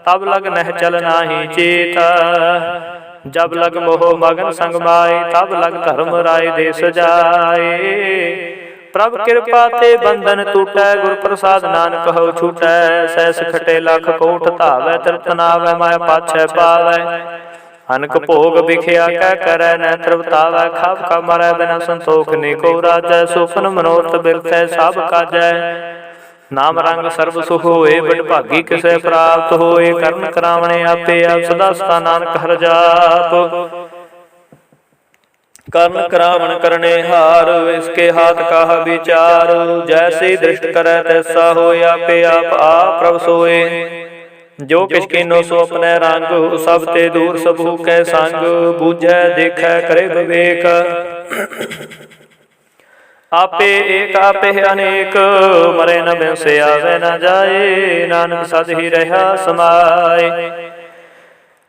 तब लग नह चल नाही चेत। जब लग मोह मगन संग माए, तब लग धर्म राय देश जाए। प्रभ कृपा ते बंधन टूटै, गुर प्रसाद नानक हो छूटै। सहस खटे लख कोट धावै, तृप्त नावै माया पाछै पावै। अनक भोग बिखिया कै करै, न तृप्तावै खाप का मरै। बिना संतोख निको राजै, सुपन मनोरथ बिरथै सब काजै। नाम रंग सर्व सुख होए, बड़ भागी किसै प्राप्त होए। करन करावणे आपे आप, सदा सदा नानक हर जाप। कर्ण करावण करने हार, इसके हाथ का विचार। जैसे दृष्ट करे तैसा होए, आपे आप प्रभ सोए। जो किछ कीनो सो अपने रंग, सब ते दूर सबहु कै संग। बूझै देखै करे विवेक, आपे एक आपे अनेक। मरे न बिनसे आवे न जाए, नानक सद ही रहा समाए।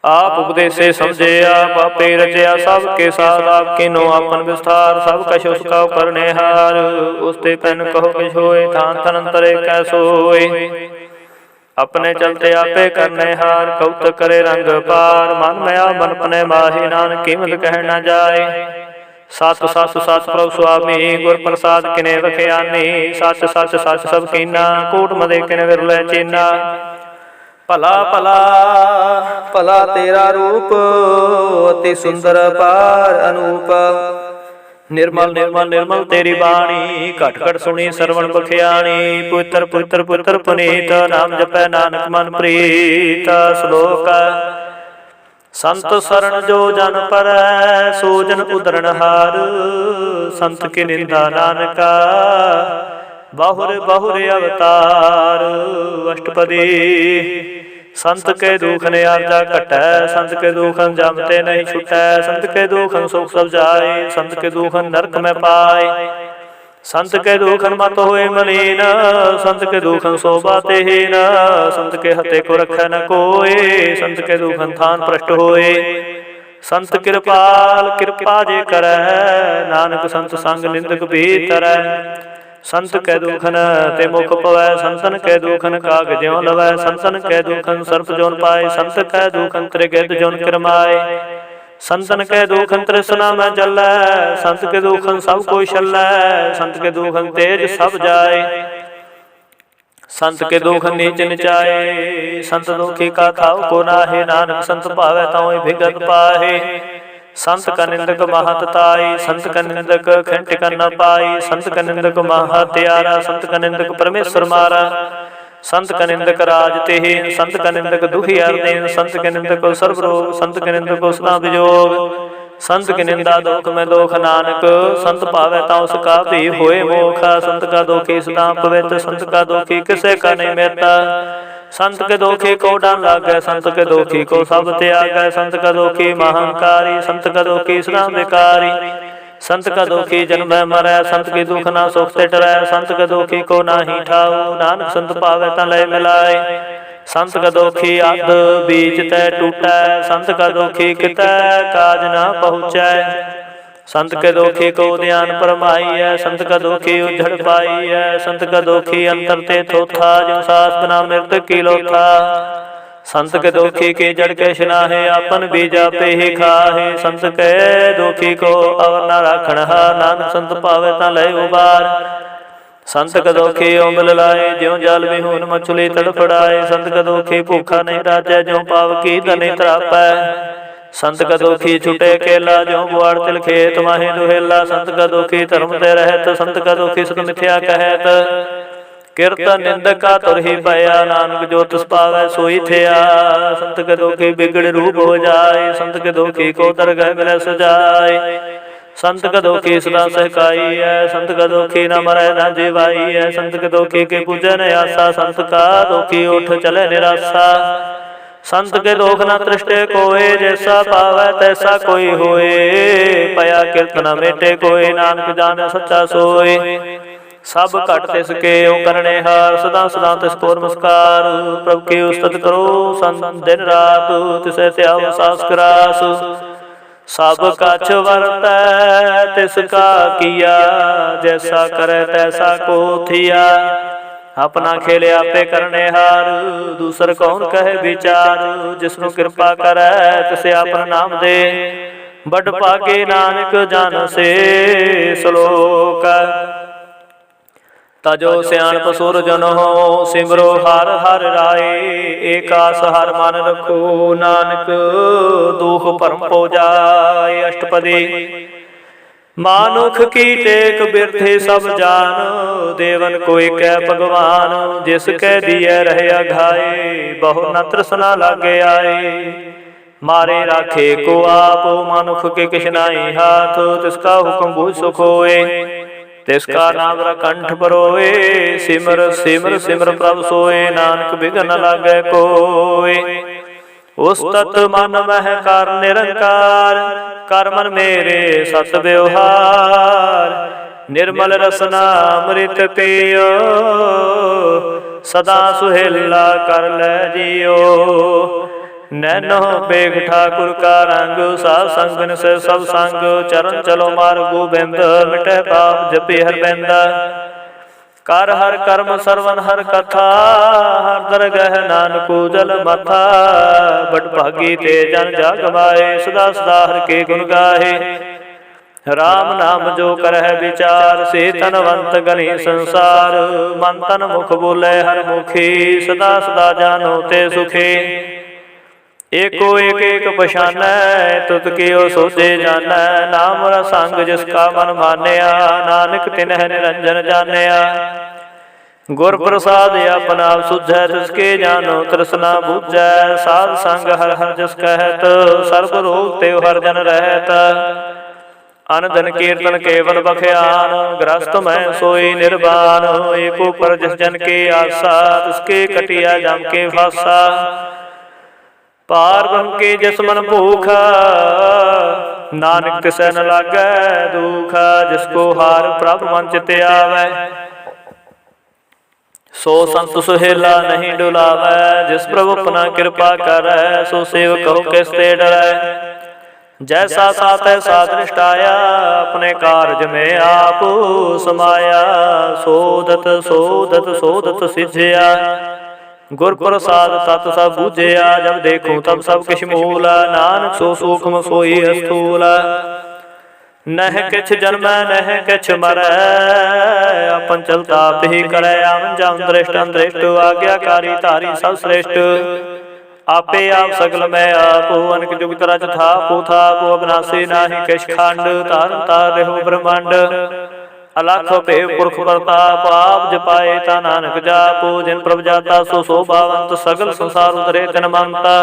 आप उपदेशे समझे आप, आपे रचया सबके साथ। आप किनो आपन विस्तार, सब कछ उसका करने हार। उसते पैन कहो किछ होए, थान तन अंतरे कै सोए। अपने चलते आपे करने हार, कौत करे रंग पार। मन मया मन पने माही, नानक कीमत कह न जाए। सत सत सत प्रभु स्वामी, गुर प्रसाद किने वखियानी। सच सच सच सब कीना, कूट मदे किने विरलै चीना। भला भला भला तेरा रूप, अति सुंदर पार अनूप। निर्मल निर्मल निर्मल तेरी बाणी, घट घट सुनी सरवण बखियाणी। पुत्र पुत्र पुत्र पुनीत, नाम जपै नानक मन प्रीत। श्लोक संत शरण जो जन परै, सो जन उदरण हार। संत की निंदा नानका, बहुर बहुर अवतार। अष्टपदी संत के दुख ने आरजा घटै, संत के दुखन जमते नहीं छुटै, संत के दुखन सुख सब जाए, संत के दुखन नरक में पाए, संत के दुखन मत होए मलीन, संत के दुखन शोभा तेहीन, संत के हते को रखै न कोय, संत के दुखन थान भ्रष्ट होए, संत कृपाल कृपा जे करੈ, नानक संत संग निंदक भी तरੈ, संत कै दुखन ते मुख पवै, संतन कै दुखन काग ज्यों लवै, संतन कै दुखन सर्प जोन पाए, संत कै दुखन त्रिगिर्द जोन किरमाए, संतन के दुखन तृष्णा में जलै, संत के दुखन सब कोई छलै, संत के दुखन तेज सब जाए, संत के दुखन नीच निचाए, संत दुखी का थाव को नाहे, नानक संत पावै ताहि भिगत पाहे, संत का निंदक महतताई, संत का निंदक खंट कर न पाई, संत का निंदक महात्यारा, संत का निंदक परमेश्वर मारा, संत का निंदक राज तेहीन, संत का निंदक दुखी अर्दीन, संत के निंदक सर्व रोग, संत के निंदक सदा विजोग, संत की निंदा दुख में दोख नानक, संत पावै तां उसका भी होए मोखा, संत का दोखी सदा पवित्र, संत का दोखी किसे का नहीं मेता, संत के दोखी को डान लागै, संत के दोखी को सब त्यागै, संत का दोखी महंकारी, संत का दोखी सदा विकारी, संत का दुखी जन्म मरै, संत की दुख ना सुख से डरै, संत का दुखी को नाही ठाऊ, नानक संत पावै ता लय मिलाए, संत का दुखी अध बीच तै टूटै, संत का दुखी कितै काज ना पहुँचै, संत के दुखी को ध्यान परमाई है, संत का दुखी उजड़ पाई है, संत का दुखी अंतर ते थोथा, जो सास बना मृत की लोथा, संत के दुखी के जड़ के शिनाहे, अपन बीजा पे ही खाहे, संत के दुखी को अवर न राखण हा, नानक संत पावे ता लय उबार, संत का दुखी उंबल लाए, ज्यों जाल विहून मछली तड़फड़ाए, संत का दुखी भूखा नहीं राजै, ज्यों पाव की धनी त्रापै, संत का दुखी छुटे केला, ज्यों बुआड़ तिल खेत माहे दुहेला, संत का दुखी धर्म ते रहत, संत का दुखी सत मिथ्या कहत, कीर्तन निंदक का तुर ही पाया, नानक जो तिस पावै सोई थिया, संत के दुखी बिगड़ रूप हो जाए, संत के दुखी को दरगह मिलै सजाए, संत का दुखी सदा सहकाई है, संत का दुखी न मरै न जीवाई है, संत के दुखी के पूजन आसा, संत का दुखी उठ चले निराशा, संत के दुख न तृष्टे कोय, जैसा पावै तैसा कोई होए, पया कीर्तन मेटे कोय, नानक जाने सच्चा सोए, सब घट तिसके ओ करने हार, सदा सदा तिसको नमस्कार, प्रभु की उस्तत करो संत दिन रात, तिसे त्याव सास करास, सब कछ वरतै तिसका किया, जैसा करे तैसा को थिया, अपना खेल आपे करने हार, दूसर कौन कहे विचार, जिसनु कृपा करे तिसे अपना नाम दे, बड़ भागे नानक जान से सलोक, तजो सियाणप सुर जन हो, सिमरो हर हर राय, एक आस हर मन रखो, नानक दुख परम पो जाए, अष्टपदी मानुख की टेक बिरथे सब जान, देवन कोई कै भगवान, जिसके दिए रहे अघाए, बहु न तृष्णा लागे आए, मारे राखे को आप, मानुख के किछ नाई हाथ, तिसका हुक्म बूझ सुख होए, तिसका नाम कंठ परोए, सिमर सिमर सिमर प्रभु सोए, नानक बिघन न लागै कोय, उस्तत मन मह कर निरंकार, कर मन मेरे सत व्यवहार, निर्मल रसना अमृत पियो, सदा सुहेला कर लै जियो, नैनो बेग ठाकुर का रंग, साध संगन से सब संग, चरण चलो मार गोबिंद, मिटे पाप जपि हर बेंदा, कर हर कर्म सरवन हर कथा, हर दरगह नानक जल मथा, बड़ भागी ते जन जाग माए, सदा सदा हर के गुण गाहे, राम नाम जो करह विचार, से तनवंत गनी संसार, मन तन मुख बोले हर मुखी, सदा सदा जानो ते सुखी, एको एक एक पछानै, तुत कियो सोचे जानै, नाम रसंग जिसका मन मानया, नानक तिन्ह निरंजन जानिया, गुर प्रसाद अपना सुझै, जिसके जानो तृष्णा बुझै, साध संग हर हर जस कहत, सर्व रोग तेव हर जन रहत, अन धन कीर्तन केवल बख्यान, ग्रस्त मैं सोई निर्वाण, एको पर जिस जन के आसा, तिसके कटिया जम के फासा, पार ब्रह्म की जिस मन भूखा, नानक तिसै न लागै दुखा। जिसको हार प्रभ मन चित आवै, सो संत सुहेला नहीं डुलावै। जिस प्रभु अपना कृपा करै, सो सेवक कहो किस ते डरै। जैसा साथ है साथ निष्ठाया, अपने कारज में आप समाया। सोदत सोदत सोदत सिझया, गुर प्रसाद तत् सब बूझया। जब देखूं तब सब किछ मूला, नानक सो सूक्ष्म सोई स्थूल। नह किछ जन्मै नह किछ मरै, अपन चलता आप ही करै। आवन जावन दृष्ट अंदृष्ट, आज्ञाकारी धारी सब श्रेष्ठ। आपे आप सगल मैं आप, अनक जुगत रच थापो थापो। अविनाशी नाहि किछ खंड, तारन तार रहो ब्रह्मांड। अलख भेव पुरख प्रताप, आप जपाए ता नानक जापो। जिन प्रभ जाता सो शोभावंत, सगल संसार उतरे तिन मनता।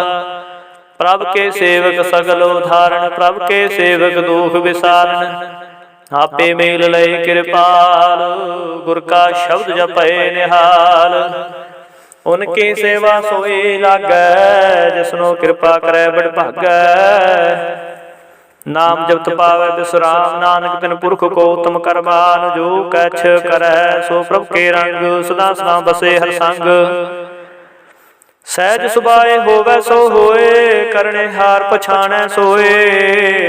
प्रभ के सेवक सगल उधारण, प्रभ के सेवक दुख विसारण। आपे मेल लय कृपाल, गुर का शब्द जपे निहाल। उनकी सेवा सोई लागै, जिसनो कृपा करे बड़ भागै। नाम जपत पावै विश्राम, नानक तिन पुरख को उत्तम करमान। जो कछ करै सो प्रभ के रंग, सदा सदा बसे हर संग। सहज सुभाए होवै सो होए, करने हार पछाणै सोए।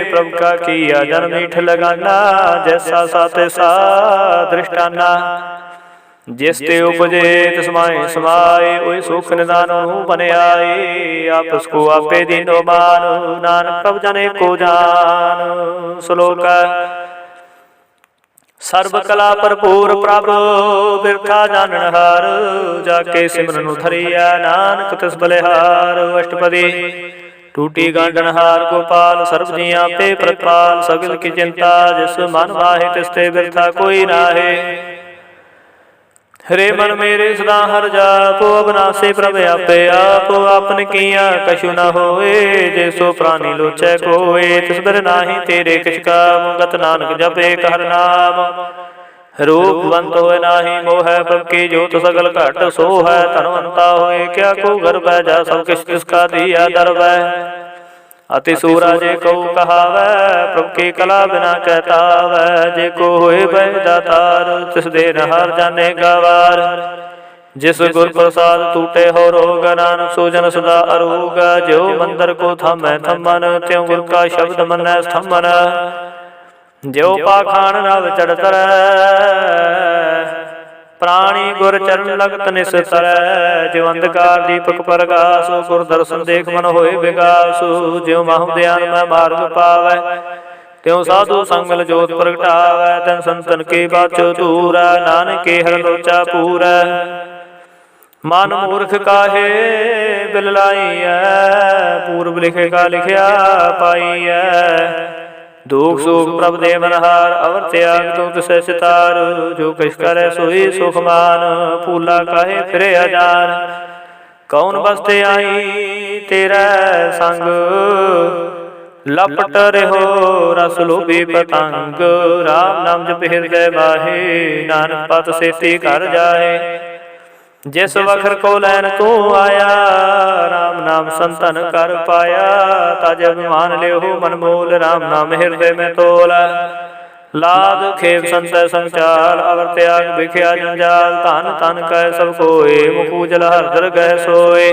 प्रभ का किया जन मीठ लगाना, जैसा साते सा दृष्टाना। जिस ते उपजे तिस माहि समाए, ओय सुख निदान बन आए। आपस को आपे दीनो मान, नानक प्रभ जने को जान। श्लोक सर्व कला भरपूर प्रभ, बिरथा जानन हार। जाके सिमरन धरिया, नानक तिस बलिहार। अष्टपदी टूटी गांडन हार गोपाल, सर्व जी आपे प्रतपाल। सगल की चिंता जिस मन माहे, तिस ते बिरथा कोई नाहे। हरे मन मेरे सदा हर जापो, अविनाशी प्रभ आपे आप। आपन किया कछु न होए, जैसो प्राणी लोचै कोय। तिस बिर नाहि तेरे किछ काम, गत नानक जपे हर नाम। रूपवंत होए नाही मोह, प्रभ की जोत सगल घट सो है। धनवंता होए क्या को गर्भ, जा सब किछ तिसका दिया दरबै। अति सूरा जे को कहावै, प्रभ की कला बिना कहतावै। जे को होए भय दातार, तिस दे हार जाने गवार। जिस गुर प्रसाद टूटे हो रोग, नानक सो जन सदा अरोग। जो मंदिर को थमै थमन, त्यों गुर का शब्द मनै स्थमन। जो पाखान नव चढ़ तरै, प्राणी गुर चरण लगत निस्तर। जो अंधकार दीपक प्रगासु, गुर दर्शन देख मन होए विगासु। ज्यों माहु ध्यान में मार्ग पावै, त्यों साधु संगल जोत प्रगटावै। तन संतन के बाचो दूर, नानक के हर लोचा पूरा। मन मूर्ख काहे बिल लाइयै, पूर्व लिखे का लिखिया पाइयै। दुख सुख प्रभ दे मनहार, अवर त्याग तू तिसै सितार। जो किछ करे सोई सुख मान, फूला काहे फिरे अजान। कौन बसते आई तेरा संग, लपट रहो रस लोभी पतंग। राम नाम जप हृदय माहे, नानक पत सेती घर जाए। जिस वखर को लैन तू आया, राम नाम संतन कर पाया। तज अभिमान ले हो मन मोल, राम नाम हृदय में तोल। लाद खेप संत संचाल, अवर त्याग बिख्या जंजाल। धन तन कह सब कोय, मुकूजल हर दर गह सोए।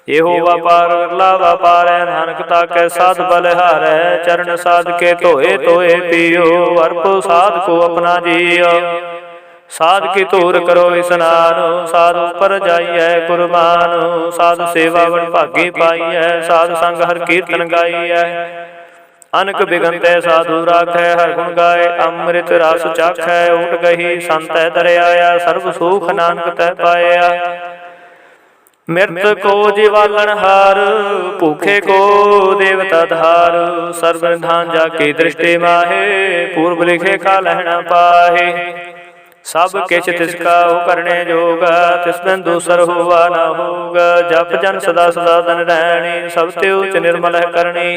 एहो व्यापार विरला व्यापार, नानक ताकै साध बलिहारै। चरण साध के धोए धोए पियो, अर्प साध को अपना जियो। साध की तूर करो स्नान, साधु पर जाइए कुर्बान। साधु सेवा बड़ भागी पाइए, साधु संग हर कीर्तन गाइए। अनक बिगनते साधु राखै, हर गुण गाय अमृत रस चाखै। उठ गही संत दर आया, सर्व सुख नानक तै पाया। मृत को जीवालन हार, भूखे को देवता धार। सर्व निधान जाके दृष्टि माहे, पूर्व लिखे का लहना पाहे। सब किछ तिसका करने जोगा, तिस बिन दूसर हुआ न होगा। जप जन सदा सदा धन रहनी, सब त्यो उच निर्मल करनी।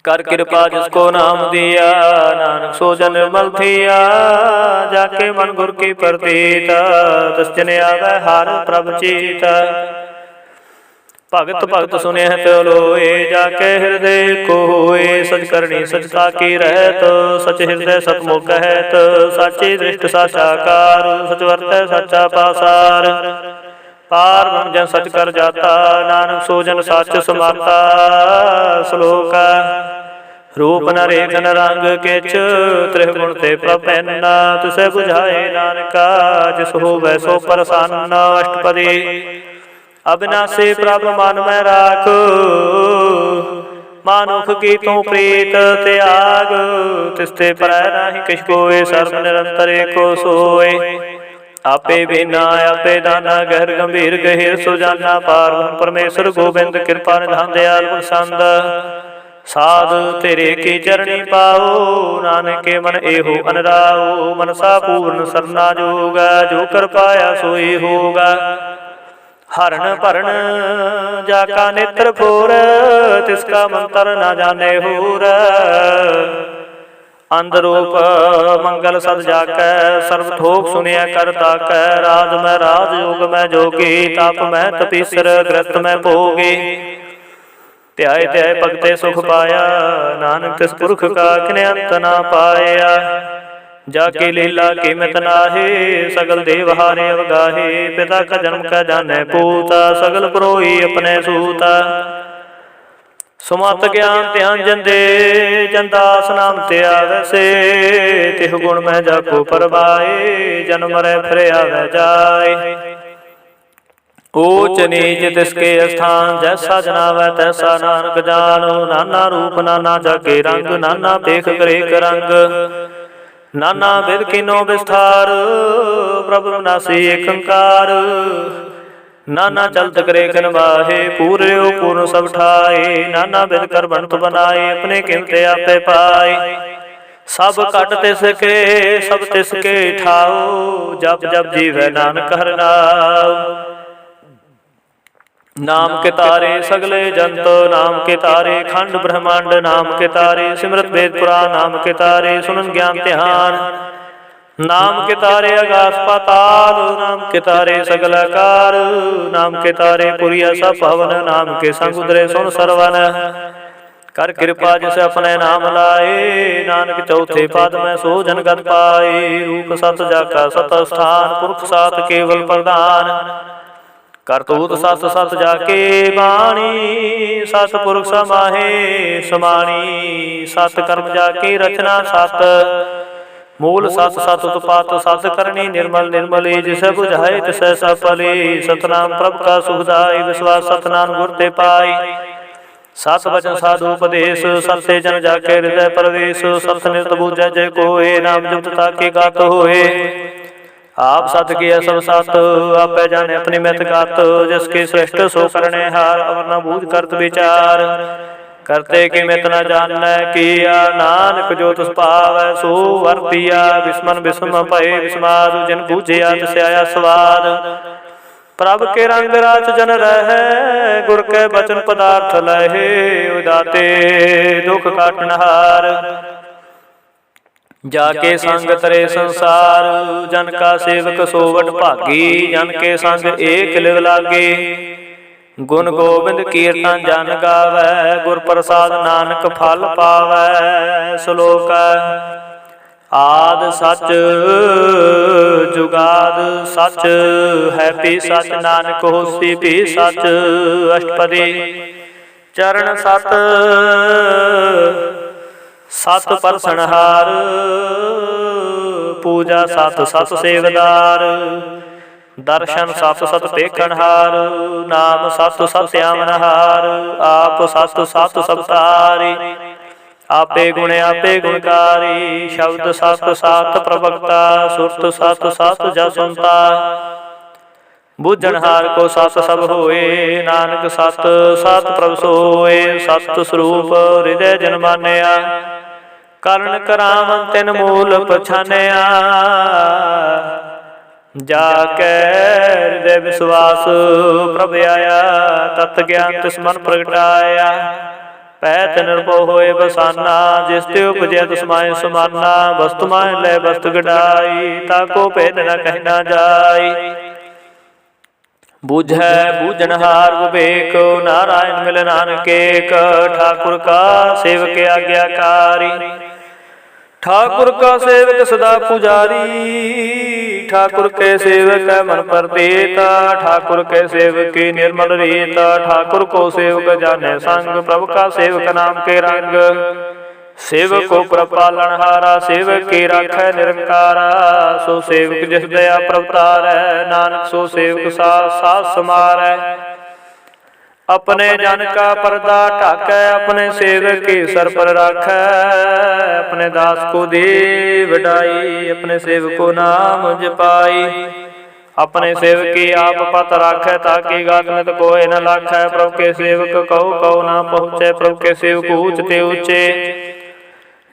कर कृपा जिसको नाम दिया, नानक सो जन निर्मल थिया। जाके मन गुर की प्रतीत, तिस जन आवे हार प्रभ चीत। भगत भगत सुने त्यों लोए, जाके हृदय को होए। सच करनी सचता की रहत, सच हृदय सतमुख कहत। साची दृष्ट साचाकार, सच वर्तै साचा पासार। पार ब्रह्म जन सच कर जाता, नानक सो जन सच समाता। श्लोक रूप न रेख न रंग किच, त्रिगुण ते प्रपन्न। तिसे बुझाए नानका, जिस होवै सो प्रसन्न। अष्टपदी अविनाशी प्रभु मन में राख, मानुख की तू प्रीत त्याग। तिसते परै नाहि किछ कोय, सर्व निरंतर एको सोय। आपे बिना आपे दाना, गहर गंभीर गहिर सुजाना। पार परमेश्वर गोबिंद, कृपा निधान दयाल बख्शंद। साध तेरे की चरणी पाओ, नानक के मन एहो अनराओ। मनसा पूर्ण सरना जोगा, जो कर पाया सोई होगा। हरण भरण जाका नेत्र फोर, तिसका मंत्र न जाने होर। अंधरूप मंगल सद जाकै, सर्व थोक सुनिया कर ताकै। राज में राज, योग में जोगी, ताप में तपीसर, ग्रस्त में भोगी। ध्याय ध्याय भगते सुख पाया, नानक तिस पुरख का किने अंत ना पाया। जाके लीला कीमत नाहे, सगल देव हारे अवगाहे। पिता का जन्म का जाने पूता, सगल पुरोही अपने सूता। सुमत ज्ञान ध्यान जंदे, जनदास नाम ते आवे से। तिह गुण में जाको परवाए, जन्म मरै फिर आवे जाए। ऊच नीच तिसके स्थान, जैसा जनावै तैसा नानक जानो। नाना रूप नाना जाके रंग, नाना पेख करेक रंग। नाना विध कीनो विस्तार, प्रभु विनाशी एक ओंकार। नाना चलत करे खिन बाहे, पूर्यो पूर्ण सब ठाए। नाना विध कर बनत बनाए, अपने किमते आपे पाए। सब कट तिसके सब तिसके ठाओ, जप जप जीवै नानक हर नाम। नाम के तारे सगले जंत, नाम के तारे खंड ब्रह्मांड। नाम के तारे सिमरत वेद पुराण, नाम के तारे सुनन ज्ञान ध्यान। नाम के तारे आकाश पाताल, नाम के तारे सगल आकार। नाम के तारे पुरिया सब भवन, नाम के संग उदरे सुन सरवन। कर कृपा जिस अपने नाम लाए, नानक चौथे पाद में सो जनगत पाए। रूप सत जाका सत स्थान, पुरख सात केवल प्रधान। करतूत सत सत जाके बाणी, सत पुरख समाहे समाणी। सत कर्म जाके रचना सत, मूल सत सत उत्पात सत करनी। निर्मल निर्मली जिसे बुझाए तिसे सब फले। सतनाम प्रभु का सुखदाई, विश्वास सतनाम गुर ते पाई। सत वचन साधु उपदेश, सत्य जन जाके हृदय प्रवेश। सत नित बूझै जय कोय, नाम जपता के गात होए। आप सत किया सब सत, आपै जाने अपनी मित गत। जिसके श्रेष्ठ सो करने हार, अवर न बूझ करत विचार। करते कि मित न जानै किया, नानक जो तुस पावै सो वर्तिया। बिस्मन बिस्म भय बिस्माद, जिन बूझिया तिस आया स्वाद। प्रभ के रंग राच जन रहै, गुर के बचन पदार्थ लहे। उदाते दुख काटनहार, जाके संग तरे संसार। जन का सेवक सोवट भागी, जन के संग एक लिव लागे। गुण गोबिंद कीर्तन जन गावै, गुर प्रसाद नानक फल पावै। श्लोक आद सच जुगाद सच, है भी सच नानक होसी भी सच। अष्टपदी चरण सत सत परसनहार, पूजा सत सत सेवदार। दर्शन सत सत पेखनहार, नाम सत सत आमनहार। आप सत सत सबतारी, आपे गुण आपे गुणकारी। शब्द सत सत प्रवक्ता, सुरत सत सत जसुनता। बूझनहार को सत सब होए, नानक सत सत प्रभ सोए। सत स्वरूप हृदय जन मानया, करण करावन तिन मूल पछानया। जाकै हृदय विश्वास प्रभ आया, तत् ज्ञान तिस मन प्रगटाया। पैत निर्भो होए बसाना, जिस ते उपजै तिस माय समाना। वस्तु माय लै वस्तु गड़ाई, ताको भेद न कहना जाय। बूझै बूझनहार विवेक, नारायण मिल नानक एक। ठाकुर का सेवक आज्ञाकारी, ठाकुर का सेवक सदा पुजारी। ठाकुर के सेवक मन परदेता, ठाकुर के सेवक की निर्मल रीता। ठाकुर को सेवक जाने संग, प्रभु का सेवक नाम के रंग। सेवक को प्रभ पालनहारा, सेवक की राखै निरंकारा। सो सेवक जिस दया प्रभ तारै, नानक सो सेवक साथ समारै। अपने जन का पर्दा ढाकै, अपने सेवक के सर पर राखै। अपने दास को दे वडाई, अपने सेवक को नाम जपाई। अपने सेवक की आप पत राखै, ताकि गात में तो कोई न लाखै। प्रभु के सेवक कहो ना पहुँचे, प्रभु के सेवक ऊंचते ऊंचे।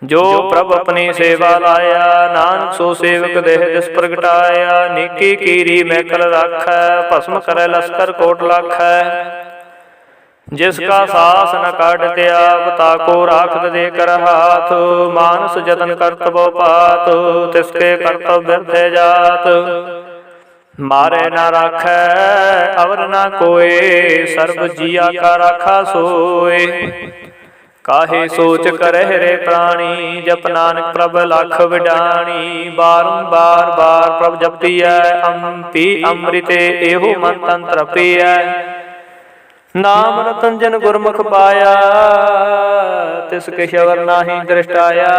जो प्रभु अपनी सेवा लाया, नानक सो सेवक देह दिस प्रगटाया। नीकी कीरी में कल राखै, भस्म करे लश्कर कोट लाखै। जिसका सास न काट त्याग, ताको राखत दे कर हाथ। मानस जतन करत बो पात, तिसके करतब व्यर्थ जात। मारे ना राखै अवर ना कोय, सर्ब जिया का राखा सोय। काहे सोच करह रे प्राणी, जप नानक प्रभ लख विडाणी। बारंबार बार प्रभ जपिਐ, पी अमृते एहो मन तन तृपिਐ। नाम रतन जन गुरमुख पाया, तिसके शवर नाही दृष्ट आया।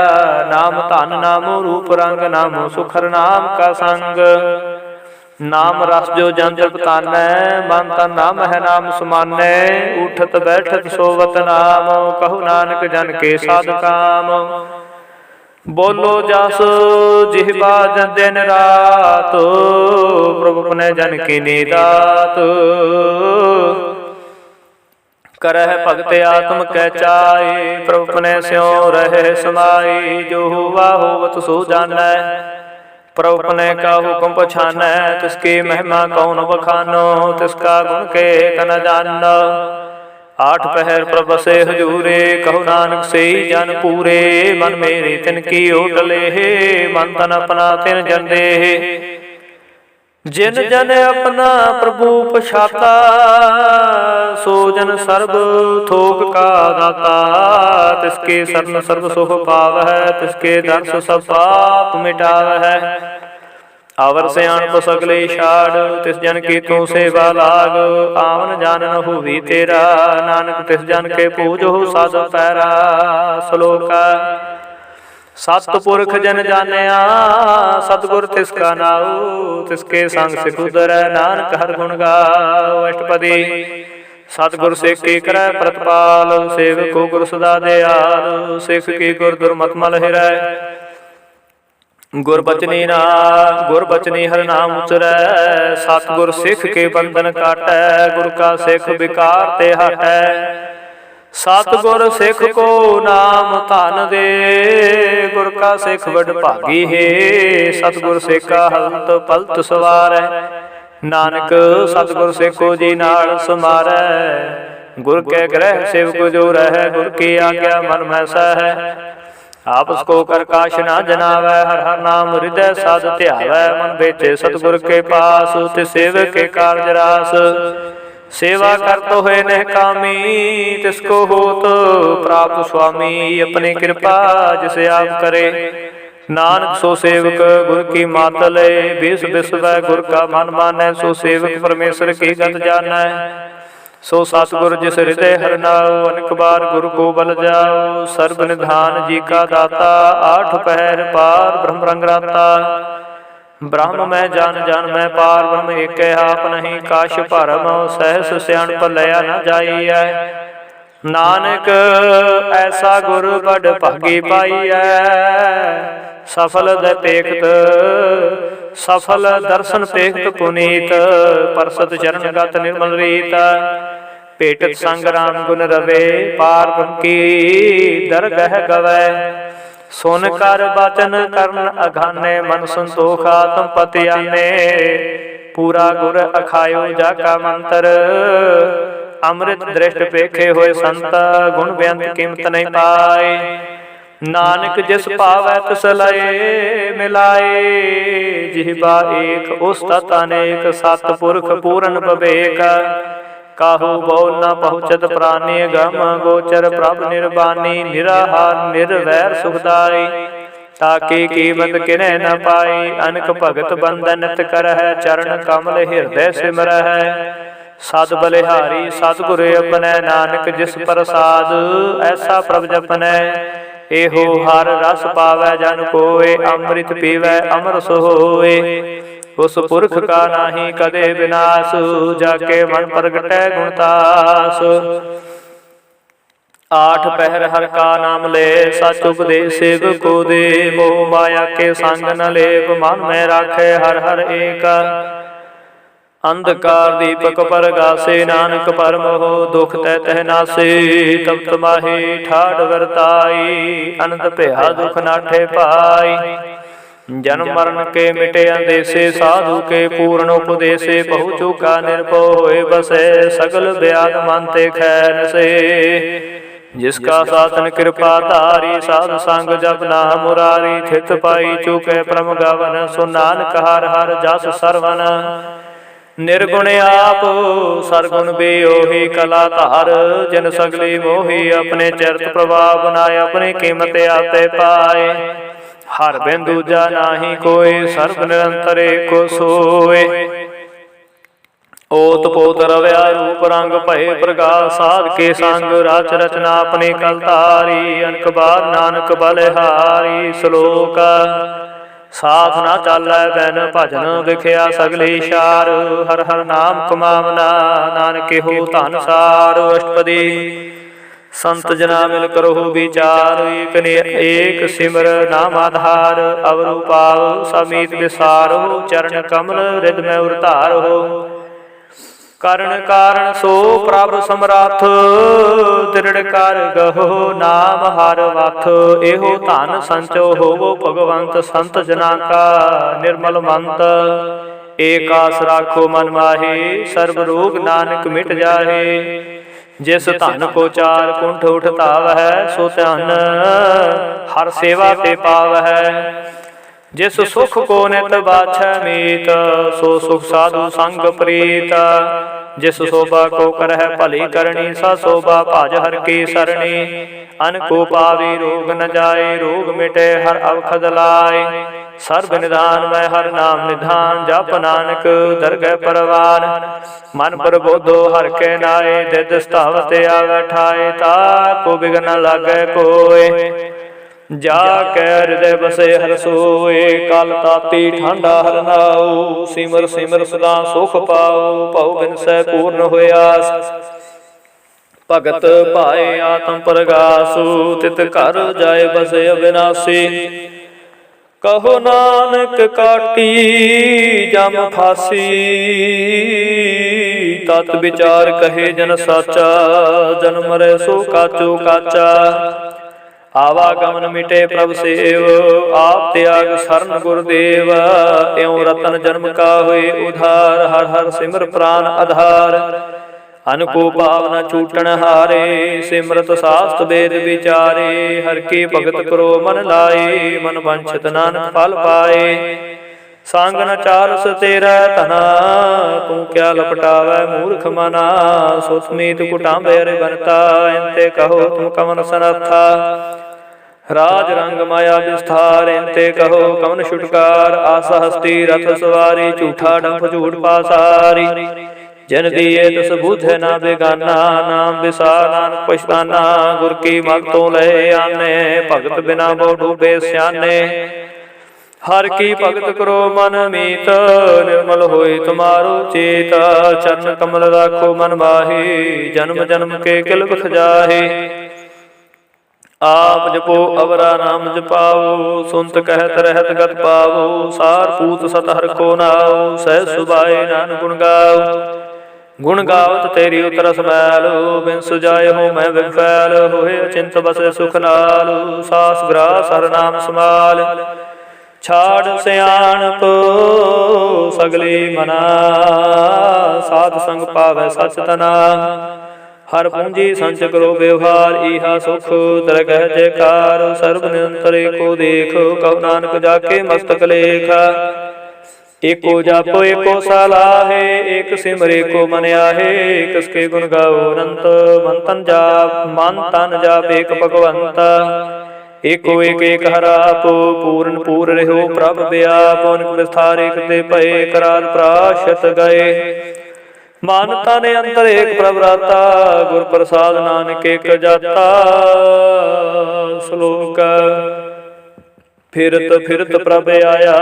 नाम धन नामो रूप रंग, नामो सुखर नाम का संग। नाम रस जो जन तृप्तानै, मन तन नाम है नाम समानै। उठत बैठत सोवत नाम, कहु नानक जन के साध काम। बोलो जस जिह्वा दिन रात, प्रभु अपने जन की नीदात। करह भगत आत्म कै चाय, प्रभु अपने स्यों रहे समाई। जो हुआ होवत सो जानै, प्रभु अपने का हुक्म पछानै। तिसकी महिमा कौन बखानो, तिसका गुण के तन जानो। आठ पहर प्रभ बसे हजूरे, कहु नानक से जन पूरे। मन मेरे तिनकी ओट लेहे, मन तन अपना तिन जन देहे। जिन जन अपना प्रभु पछाता, सो जन सर्ब थोक का दाता। तिसके शरण सर्व सुख पावै, तिसके दर्श सब पाप मिटावै। आवर सियाणप सगले छाड़, तिस जन की तू सेवा लाग। आवन जान न होवी तेरा, नानक तिस जन के पूजो साध पैरा। श्लोक सतपुरख जन जानिया, सतगुर तिसका नाऊ। तिसके संग सिख उदरै, नानक हर गुण गाओ। अष्टपदी सतगुर सिख की करੈ प्रतपाल, सेवक को गुर सदा दयाल। सिख की गुर दुर्मत मल हिरै, गुरबचनी हर नाम उचरै। सतगुर सिख के बंधन काटै, गुर का सिख विकार ते हटै। सतगुर सिख को नाम धन दे, गुर का सिख वड भागी है। सतगुर सिख का हलत पलत सवारै, नानक सतगुर सिखो जी नाल समारै। गुर के ग्रह सेवक जो रहै, गुर की आज्ञा मन में सहै। आपस को कर काश ना जनावै, हर हर नाम हृदय साध ध्यावै। मन बेचे सतगुर के पास, ते सेवक के कारज रास। सेवा कर तो है नह कामी, तिसको होत प्राप्त स्वामी। अपनी कृपा जिसे आप करे, नानक सो सेवक गुर की मातले। विष विश्वै गुर का मन मानै, सो सेवक परमेश्वर की गत जानै। सो सतगुर जिस हृदय हर नाओ, अनेक बार गुरु को बल जाओ। सर्व निधान जी का दाता, आठ पहर पार ब्रह्म रंग राता। ब्रह्म मैं जान जान मैं पार, ब्रह्म एक आप नहीं काश भरम। सहस सियाणप लया न जाइए, नानक ऐसा गुरु बड़ भागी पाइयै। सफल पेखत सफल दर्शन पेखत पुनीत, परसत चरण गत निर्मल रीत। पेटत संग राम गुण रवे, पार ब्रह्म की दरगह गवै। सुन कर बचन करन अघाने, मन संतोख आत्म पति आने। पूरा गुर अखायो जाका मंत्र, अमृत दृष्ट पेखे होए संत। गुण बेअंत कीमत नहीं पाए, नानक जिस पावै तिस लए मिलाए। जिह्वा एक उस्तत अनेक सतपुरख पूरन विवेक। काहू बोल न पहुँचत प्राणी गम गोचर प्रभ निर्बानी। निराहार निर्वैर सुखदाई ताकी कीमत किन्ह न पाई। अनक भगत बंदन नित करह चरण कमल हृदय सिमरह। सद बलिहारी सतगुर अपनै नानक जिस प्रसाद ऐसा प्रभ जपनै। एहो हर रस पावै जन कोय अमृत पीवै अमर सोय। उस पुरख का नाही कदे विनाश जाके मन प्रगटै गुणतास। आठ पहर हर का नाम ले सच उपदेश सेवक को दे। मोह माया के संग न लेप मन में राखे हर हर एक। अंधकार दीपक परगासे नानक परम हो दुख तै तह नासे। तब तमाही ठाठ वरताई अनंत भया दुख नाठे पाई। जन्म मरण के मिटे अंदेसे साधु के पूर्ण उपदेशे। पहुँचू का निर्भय होए बसे सगल व्याध मानते खैन से। जिसका साधन कृपा धारी साध संग जप नाम मुरारी। थित पाई चूके परम गवन सो नानक हर हर जस सरवन। निर्गुण आप सरगुण बेओही कला धार। जिन सगली मोही अपने चरित प्रभाव बनाए। अपनी कीमत आपे पाए हर बिन दूजा नाही कोय। सर्व निरंतर एको सोय। ओत पोत रव्या रूप रंग भय प्रकाश। साध के संग राच रचना अपने कलतारी। अनक बार नानक बलिहारी श्लोक। साथ ना चालै बैन भजन विखिया सगली शार। हर हर नाम कमावना नानक हो धन सार। अष्टपदी संत जना मिल करो विचार। एक सिमर नाम आधार। अवरु पाव समीत विसारो। चरण कमल हृदय में उतार हो। करण कारण सो प्रभ समरथ। दृढ़ कर गहो नाम हर वथ। एहो धन संचो होवो भगवंत। संत जना का निर्मल मंत। एक आस राखो मन माहे सर्व रोग नानक मिट जाहे। जिस धन को चार कुंठ उठताव है सो धन हर सेवा ते पाव है। जिस सुख को नित बाछै मीत सो सुख साधु संग प्रीत। जिस शोभा को करह भली करनी सा शोभा भाज हर की सरणी। अन को पावी रोग न जाए रोग मिटे हर अवखद लाए। सर्व निधान में हर नाम निधान जप नानक दरगह परवान। मन प्रबोधो हर के नाए दिद स्थावत आवे ठाए। ता को बिघन लागे कोय जाके हृदय बसे हर सोए। काल ताती ठंडा हर नाओ सिमर सिमर सदा सुख पाओ। भव बिन सै पूर्ण होयास भगत पाए आत्म प्रगासु। तित कर जाए बसे अविनाशी। कहो नानक काटी जम फासी। तत विचार कहे जन साचा जन मरे सो काचो काचा। आवागमन मिटे प्रभ सेव आप त्याग शरण गुरुदेव। एवं रतन जन्म का हुए उधार। हर हर सिमर प्राण आधार। अनको पाव न छूटन हारे सिमरत शास्त्र वेद विचारे। हर की भगत करो मन लाए मन वंचित नानक फल पाए। सांग न चारस तेरा तना तू क्या लपटावै मूर्ख मना। सुस्मीत कुटाम्बे बनता इनते कहो तुम कमन सनथा। राज रंग माया विस्तार इनते कहो कवन छुटकार। आशा हस्ती रथ सवारी झूठा डंफ झूठ पासारी। जन दिए तस बूझे ना बेगाना नाम विसार नानक पछताना। गुर की मग तो ले आने भगत बिना बो डूबे स्याने। हर की भगत करो मन मीत निर्मल होई तुम्हारो चेत। चरण कमल राखो मन माही जन्म जन्म के किल बिख जाहे। आप जपो अवरा नाम जपाओ सुनत कहत रहत गत पाओ। सार पूत सत हर को नाओ सह सुबाए नान गुण गाओ। गुण गावत तेरी उतरस मैल बिन सुजाए हो मैं विफैल। होए अचिंत बसे सुख नाल सास ग्रास हर नाम समाल। छाड़ सियाणप सगली मना साध संग पावै सच तना। हर पूंजी संच करो व्यवहार, इहा सुख दरगह जयकार। सर्व निरंतर एको देख, कहो नानक जाके मस्तक लेखा। एको जप एको सलाहे, एक सिमर एको मन आहे। किसके गुण गाओ अनंत, मन तन जाप एक भगवंता। एको एक एक हर आप, पूर्ण पूर रहो प्रभ व्याप। अनक विस्तार एक ते भय, कराल प्राशत गए। मन तन अंतर एक प्रभ राता, गुर प्रसाद नानक एक जाता। श्लोक फिरत फिरत प्रभ आया,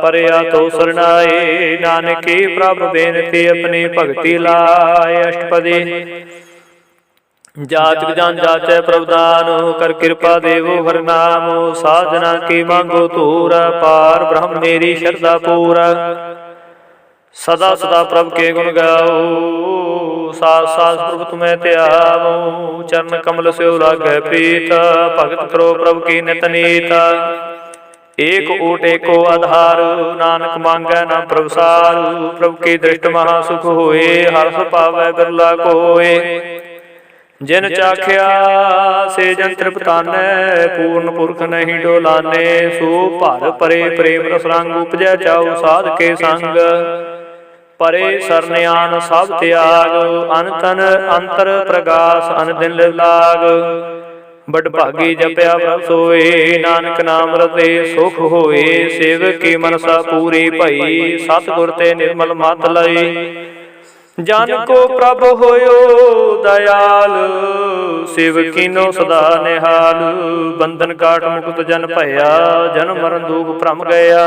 परया तो सरनाए। नानके प्रभ बेनती, अपनी भगति लाए। अष्टपदी जाचक जान जाचै प्रभुदान, कर कृपा देवो हर नाम। साधना की मांगो तूरा, पार ब्रह्म मेरी श्रद्धा पूरा। सदा सदा प्रभ के गुण गाओ, सास सास प्रभु तुम्हें त्यागो। चरण कमल से लागे प्रीत, भगत करो प्रभु की नित नीत। एक ऊट एको आधार, नानक मांगै ना प्रभुसार। प्रभु की दृष्टि महा सुख होए, हर्ष पावै बिरला कोय। जिन चाख्या से जन तृप्तानै, पूर्ण पुरख नहीं डोलाने। सो भर परे प्रेम रस रंग, उपजै चाऊ साध के संग। परे सरन्यान सब त्याग, अनतन अंतर प्रगास अन दिन लाग। बड़ भागी जपया प्रभ सोए, नानक नाम रते सुख होए। सेवक की मनसा पूरी भई, सतगुर ते निर्मल मत लई। जन को प्रभ होयो दयाल, सेवकीनो सदा निहाल। बंधन काट मुक्त जन भया, जन्म मरण दुख भ्रम गया।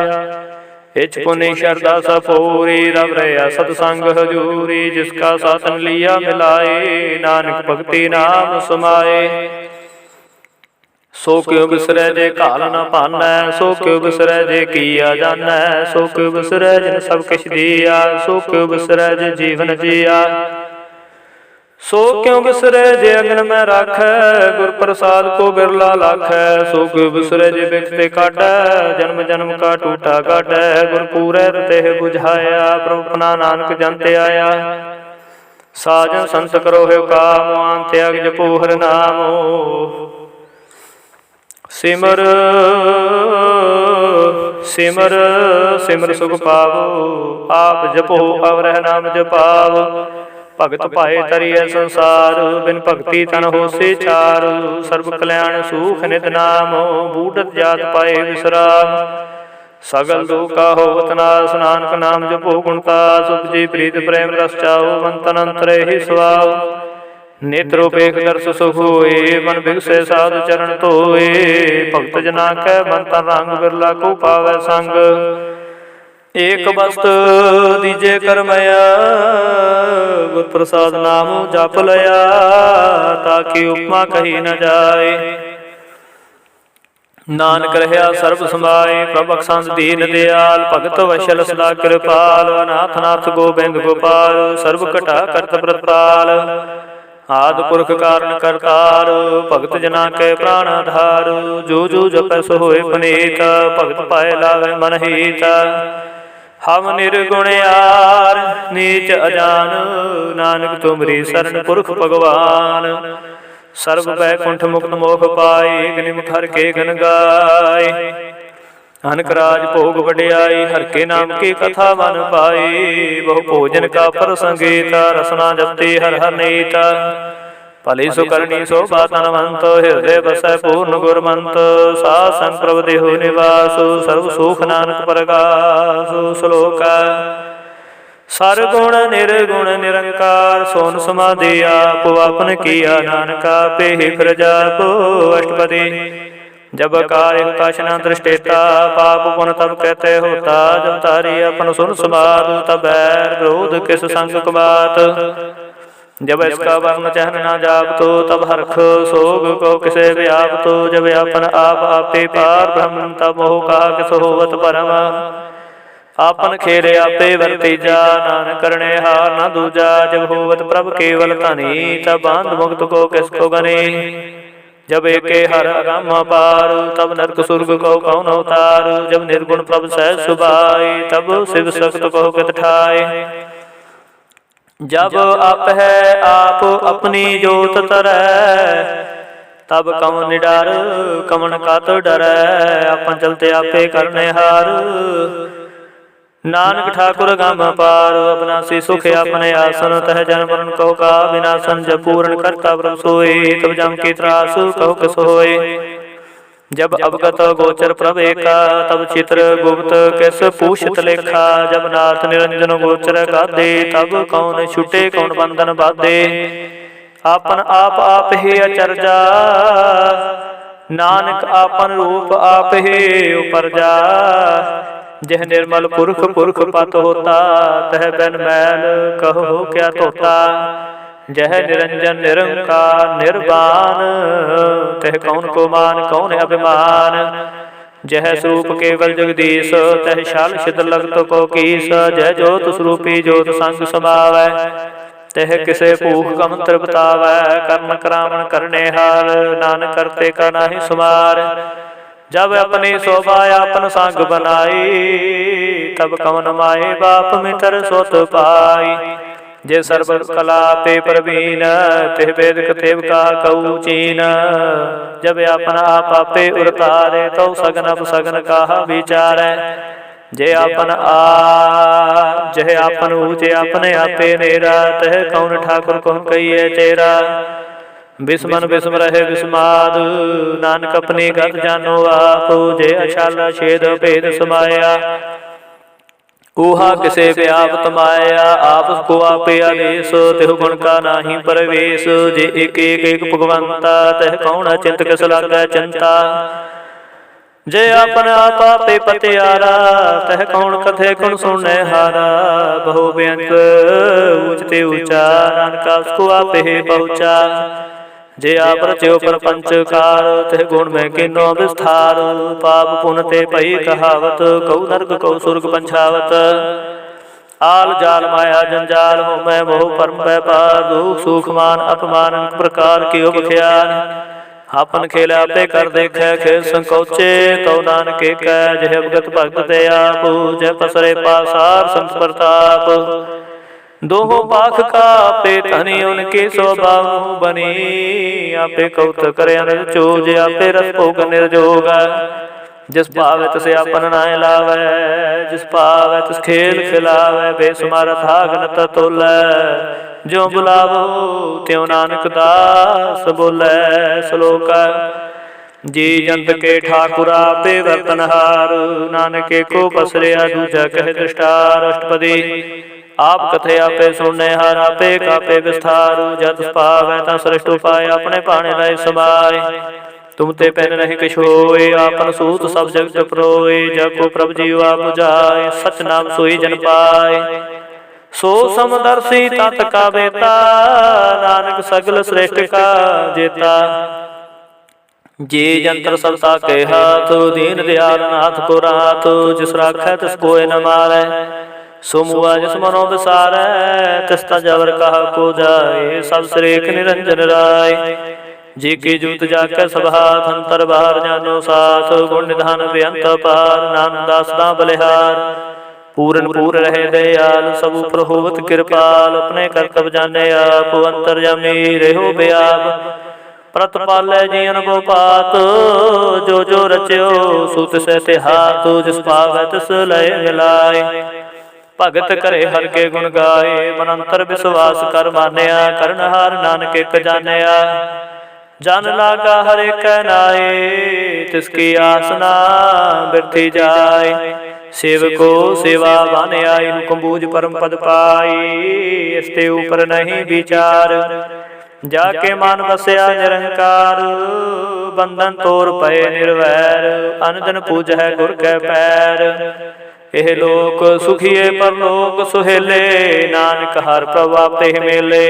इच पुनि शरदा सपूरी, रव रया सतसंग हजूरी। जिसका साधन लिया मिलाए, नानक भक्ति नाम समाए। सो क्यों बिसरै जे घाल न पानै, सो क्यों बिसरै जे किया जानै। सो क्यों बिसरै जिन सब किछ दिया, सो क्यों बिसरै जे जीवन जिया। सो क्यों बिसरै जे अग्न में राखै, गुर प्रसाद को बिरला लाखै। सो क्यों बिसरै जे बिखते काटै, जन्म जन्म का टूटा गाटै। गुर पूरै तेह बुझाया, प्रभु अपना नानक जन ते आया। साजन संत करो है काम, त्याग जपो हर नामो। सिमर सिमर सिमर सुख पावो, आप जपो अवरह नाम जपावो। भगत पाए तरिय संसार, बिन भक्ति तन होसे चार। सर्व कल्याण सुख नित नाम, बूढ़त जात पाए विश्राम। सगल दुख का होवत नाश, नानक नाम जपो गुणतास। उपजी प्रीत प्रेम रस चाओ, मन तन अंतरे ही स्वाओ। नेत्रोपेख दर्श सुख होए, मन बिगसे साधु चरण धोए। भगत जना कै मन तन रंग, बिरला को पावै संग। एक वस्त दीजे करमया, गुर प्रसाद नाम जप लया। ताकि उपमा कही न जाए, नानक रहा सर्ब समाए। प्रभ बख्शंस दीन दयाल, भगत वशल सदा कृपाल। अनाथ नाथ गोबिंद गोपाल, सर्व घटा करत प्रतपाल। आदि पुरख कारण करतार, भगत जना के प्राण आधार। जो जो जपै सो होए पुनीत, भगत पाए लावे मन हीत। हम निर्गुण यार नीच अजान, नानक तुमरी शरण पुरख भगवान। सर्व बैकुंठ मुक्त मोख पाए, निमुख हर के गन गाय। अनक राज भोग वड्याई, हर के नाम की कथा मन पाई। बहु भोजन का प्रसंगीता, रसना जपती हर हर नीता। भली सुकरणी शोभा तनवंत, हृदय बसै पूर्ण गुरमंत। साध संग प्रभ देहु निवास, सर्व सुख नानक परगास। श्लोक सर गुण निर्गुण निरंकार, सोन समाधि आप आपन किया। नानका पे ही प्रजापो। अष्टपदी जब कार्य कश न दृष्टेता, पाप पुन तब कहते होता। जब तारी अपन सुन समाद, तब बैर विरोध किस संग कबात। जब इसका वर्ण चहन न जाप तो, तब हर्ष सोग को किसे व्याप तो। जब अपन आप आपे पार ब्रह्म, तब मोह कहा किस होवत परम। आपन खेले आपे वर्तीजा, नानक करने हार न दूजा। जब होवत प्रभ केवल तनी, तब बांध मुक्त को किसको गने। जब एके हर अगम अपार, तब नरक सुर्ग को कौन अवतार। जब निर्गुण प्रभ सहज सुभाए, तब शिव सख्त को कित ठाए। जब आप है आप अपनी जोत तरै, तब कवन निडर कवन कत डरै। अपन चलते आपे करने हार, नानक ठाकुर गम पार। अविनाशी सुख अपने आसन, तह जन मरण कहो का विनाशन। जब पूर्ण करता प्रभ सोई, तब जम की त्रास कहो किस होय। जब अवगत गोचर प्रभ एका, तब चित्र गुप्त किस पूछत लेखा। जब नाथ निरंजन गोचर गादे, तब कौन छुटे कौन बंधन बाधे। आपन आप ही अचरजा, नानक आपन रूप आप ही उपरजा। जह निर्मल पुरख पुरख पत होता, तह बिन मैल कहो क्या तोता। जह निरंजन निरंकार निर्वाण, तह कौन को मान कौन अभिमान। जह स्वरूप केवल जगदीश, तह शाल सिद्ध लगत को कीस। जह ज्योत स्वरूपी ज्योत संग समावै, तह किसे भूख का मंत्र बतावै। कर्म करावण करने हार, नानक करते का नाही सुमार। जब अपनी शोभा आपन संग बनाई, तब कवन माए बाप मित्र सोत पाई। जे सर्व कला पे प्रवीण, तिह वेद कथेव का कऊ चीन। जब आपन आप आपे उरतारे, तो सगन अप सगन कहा विचारै। जे आपन जह आपन ऊँचे अपने आपे नेरा, तह कौन ठाकुर कौन कहिए चेरा। बिस्मन बिस्म रहे बिस्माद, नानक अपनी गत जानो आप। जे अछाला छेद भेद समाया, ऊहा किसे व्याप्त माया। आप को आपे आदेश, तिहु गुण का नाही परवेश। जे एक एक एक भगवंता, तह कौन चिंत किस लागै चिंता। जे आपन आप आपे पतियारा, तह कौन कथे कुन सुने हारा। बहु बेअंत ऊंचते ऊंचा, नानका उसको आपे पहुँचा। जे आप रच्यो प्रपंच कार, तह गुण में किन्नो विस्तार। पाप पुन ते पई कहावत, कऊ नरक कऊ सुर्ग पंछावत। आल जाल माया जंजाल, हो मैं मोह परम व्यापार। दुख सुख मान अपमान, प्रकार की बख्यान। आपन खेल आपे कर देखे, खेल संकोचे तो नानके कै। जह अवगत भगत ते आप, जह पसरे पासार संत प्रताप। दोहो पाख का आपे धनी, उनकी स्वभाव बनी। आपे कौत करे अनज चोज, आपे रस भोग निर्जोग। जिस पावे तिसे आपन नाय लावे, जिस पावे तिस खेल खिलावे। बेसुमार थाग न तोलै, ज्यों बुलावो त्यों नानक दास बोलै। श्लोक जी जंत के ठाकुर आपे वर्तनहार, नानके को पसरिया दूजा कह दृष्टार। अष्टपदी आप कथे आपे सुनने हार, आपे कापे विस्तार। जत पावै ता श्रेष्ठ उपाय, अपने पाने लाए समाय। तुम ते पैन नहीं किछ होय, आपन सूत सब जगत प्रोय। जब को प्रभ जीव आप बुझाय, सच नाम सोई जन पाय। सो समदर्शी तात का बेता, नानक सगल श्रेष्ठ का जेता। जे जंत्र सबता के हाथ, दीन दयाल नाथ को रात। जिस राखै तिस कोय न मारै, सो मुआ जिस मनो विसारै। तिस्ता जबर कहा को जाए, सब श्रेख निरंजन राय। जी की जूत जाके सब हाथ, अंतर बाहर जानो साथ। गुण निधान बेअंत पार, नाम दास दां बलिहार। पूरन पूर रहे दयाल, सब प्रहोवत कृपाल। अपने करतब जाने आप, अंतर्यामी रहो बेआब। प्रतपालै जियन बो पात, जो जो रच्यो सूत से ते हाथ। जिस पावै तिस लय मिलाय, भगत करे हर के गुण गाए। मन अंतर विश्वास कर मानया, करनहार नानक एक जानया। जन लागा हर एक नाए, तिसकी आसना बिरथी जाय। सेवको सेवा बाने आई, हुक्म बूझ परम पद पाई। इसते ऊपर नहीं विचार, जाके मान बसया निरंकार। बंधन तोर पए निर्वैर, अनदन पूज है गुर के पैर। एह लोक सुखिए परलोक सुहेले, नानक हर प्रभु आपे मेले।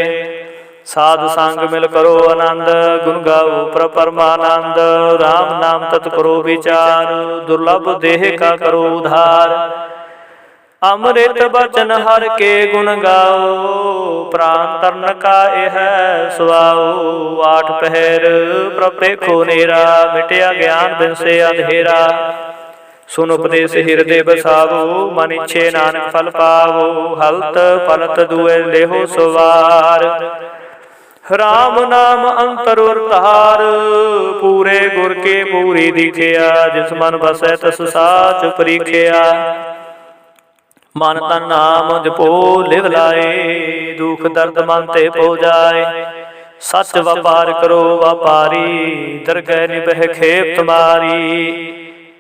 साध संग मिल करो आनंद, गुण गाओ प्रभ परमानंद। राम नाम तत् करो विचार, दुर्लभ देह का करो उधार। अमृत बचन हर के गुण गाओ, प्राण तरण का यह सुआओ। आठ पहर प्रभ देखो नेरा, मिटया ज्ञान बिन से अंधेरा। ਸੁਨ ਉਪਦੇਸ ਹਿਰਦੇ ਬਸਾਵੋ, ਮਨ ਇੱਛੇ ਨਾਨਕ ਫਲ ਪਾਵੋ। ਹਲਤ ਪਲਤ ਦੁਇ ਲੇਹੋ ਸਵਾਰ, ਰਾਮ ਨਾਮ ਅੰਤਰ ਧਾਰ। ਪੂਰੇ ਗੁਰ ਕੇ ਪੂਰੀ ਦਿਖਿਆ, ਜਿਸ ਮਨ ਬਸੈ ਤਿਸ ਸਾਚ ਪਰੀਖਿਆ। ਮਨ ਤਨ ਨਾਮ ਜਪੋ ਲਿਵ ਲਾਏ, ਦੁਖ ਦਰਦ ਮਨ ਤੇ ਪੋ ਜਾਏ। ਸੱਚ ਵਪਾਰ ਕਰੋ ਵਪਾਰੀ, ਦਰਗਹਿ ਨਿਭੈ ਖੇਪ ਤੁਮਾਰੀ।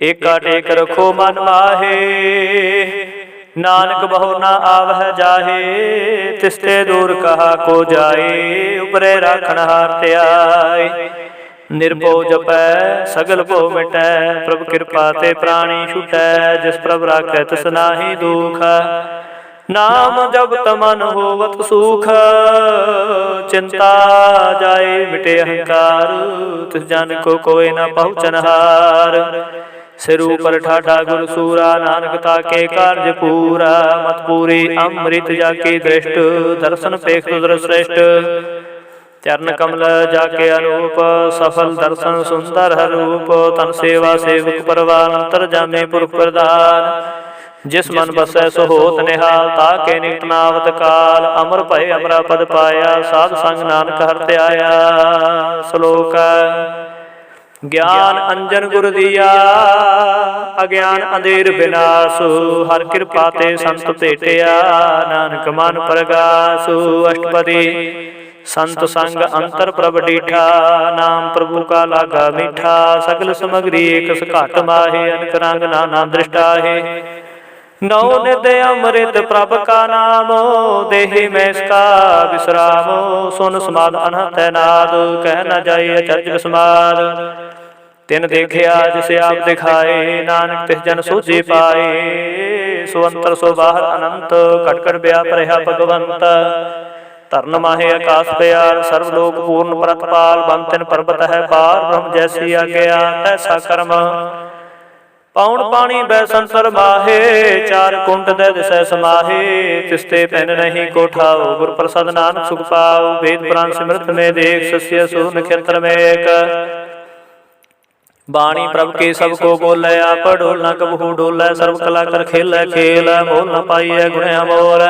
ਏਕਾ ਟੇਕ ਰਖੋ ਮਨ ਮਾਹੇ, ਨਾਨਕ ਬਹੁ ਨਾ ਆਵਹਿ ਜਾਹੇ। ਤਿਸਤੇ ਦੂਰ ਕਹਾ ਕੋ ਜਾਏ, ਉਪਰੇ ਰਾਖਣ ਹਾਰ ਧਿਆਏ। ਨਿਰਭਉ ਜਪੈ ਸਗਲ ਭਉ ਮਿਟੈ, ਪ੍ਰਭ ਕਿਰਪਾ ਤੇ ਪ੍ਰਾਣੀ ਛੁਟੈ। ਜਿਸ ਪ੍ਰਭ ਰਾਖੈ ਤਿਸ ਨਾਹੀ ਦੁਖ, ਨਾਮ ਜਪਤ ਮਨ ਹੋਵਤ ਸੁਖ। ਚਿੰਤਾ ਜਾਏ ਮਿਟੇ ਅਹੰਕਾਰ, ਤਿਸ ਜਨ ਕੋ ਕੋਇ ਨ ਪਹੁੰਚਨ ਹਾਰ। ਸਿਰ ਉਪਰ ਠਾਠਾ ਗੁਰ ਸੂਰਾ, ਨਾਨਕ ਤਾਕੇ ਕਾਰਜ ਪੂਰਾ। ਮਤ ਪੂਰੀ ਅੰਮ੍ਰਿਤ ਜਾ ਕੀ ਦ੍ਰਿਸ਼ਟ, ਦਰਸ਼ਨ ਪੇਖ ਤੁਦਰ ਸ੍ਰੇਸ਼ਟ। ਚਰਨ ਕਮਲ ਜਾ ਕੇ ਅਨੂਪ, ਸਫਲ ਦਰਸ਼ਨ ਸੁੰਦਰ ਰੂਪ। ਤਨ ਸੇਵਾ ਸੇਵਕ ਪਰਵਾਨ, ਅੰਤਰ ਜਾਮੇ ਪੁਰਖ ਪ੍ਰਧਾਨ। ਜਿਸ ਮਨ ਬਸੈ ਸੋ ਹੋਤ ਨਿਹਾਲ, ਤਾਕੇ ਨਿਕਟ ਨਾਵਤ ਕਾਲ। ਅਮਰ ਭਏ ਅਮਰਾ ਪਦ ਪਾਇਆ, ਸਾਧ ਸੰਗ ਨਾਨਕ ਹਰਿ ਧਿਆਇਆ। ਸ਼ਲੋਕ ਗਿਆਨ ਅੰਜਨ ਗੁਰ ਦੀਆ, ਅਗਿਆਨ ਅੰਧੇਰ ਬਿਨਾਸੁ। ਹਰਿ ਕਿਰਪਾ ਤੇ ਸੰਤ ਭੇਟਿਆ, ਨਾਨਕ ਮਨ ਪਰਗਾਸੁ। ਅਸ਼ਟਪਦੀ ਸੰਤ ਸੰਗ ਅੰਤਰ ਪ੍ਰਭ ਡੀਠਾ, ਨਾਮ ਪ੍ਰਭੂ ਕਾ ਲਾਗਾ ਮੀਠਾ। ਸਗਲ ਸਮਗਰੀ ਏਕ ਘਟ ਮਾਹੇ, ਅਨਕ ਰੰਗ ਨਾਨਾ ਦ੍ਰਿਸ਼ਟਾਹੇ। ਨੌ ਨਿਧ ਅੰਮ੍ਰਿਤ ਪ੍ਰਭ ਕਾ ਨਾਮ, ਦੇਹਿ ਮੈਂ ਇਸਕਾ ਵਿਸਰਾਮ। ਸੁਨ ਸਮਾਦ ਅਨਹਤ ਨਾਦ, ਕਹਿ ਨ ਜਾਏ ਅਚਰਜ ਵਿਸਮਾਦ। ਤਿਨ ਦੇਖਿਆ ਜਿਸ ਆਪ ਦਿਖਾਏ, ਨਾਨਕ ਤਿਸ ਜਨ ਸੋਝੀ ਪਾਏ। ਸੋ ਅੰਤਰ ਸੋ ਬਾਹਰ ਅਨੰਤ, ਘਟ ਘਟ ਬਿਆਪ ਰਿਹਾ ਭਗਵੰਤ। ਧਰਨ ਮਾਹੇ ਆਕਾਸ ਪਿਆਰ, ਸਰਬ ਲੋਕ ਪੂਰਨ ਪ੍ਰਤਪਾਲ। ਬਨ ਤਿਨ ਪਰਬਤ ਹੈ ਪਾਰ, ਬ੍ਰਹਮ ਜੈਸੀ ਆਗਿਆ ਤੈਸਾ ਕਰਮ। ਪੌਣ ਪਾਣੀ ਬੈ ਸੰਸਰ ਮਾਹੇ, ਚਾਰ ਕੁੰਡ ਦੇ ਦਿਸੈ ਸਮਾਹੇ। ਤਿਸਤੇ ਪੈਨ ਨਹੀਂ ਕੋ ਠਾਓ, ਗੁਰ ਪ੍ਰਸਾਦ ਨਾਨਕ ਸੁਖ ਪਾਓ। ਵੇਦ ਪੁਰਾਨ ਸਿਮਰਤ ਮੇ ਦੇਖ, ਸਸਿਆ ਸੋ ਨਖੇਤਰ ਮੇ ਏਕ। ਬਾਣੀ ਪ੍ਰਭ ਕੇ ਸਭ ਕੋ ਬੋਲੇ, ਆਪ ਡੋਲ ਨ ਕਬਹੂ ਡੋਲੇ। ਸਰਬ ਕਲਾ ਕਰ ਖੇਲੇ ਖੇਲ, ਮੋਲ ਨ ਪਾਈਐ ਗੁਣਿਆ ਮੋਲ।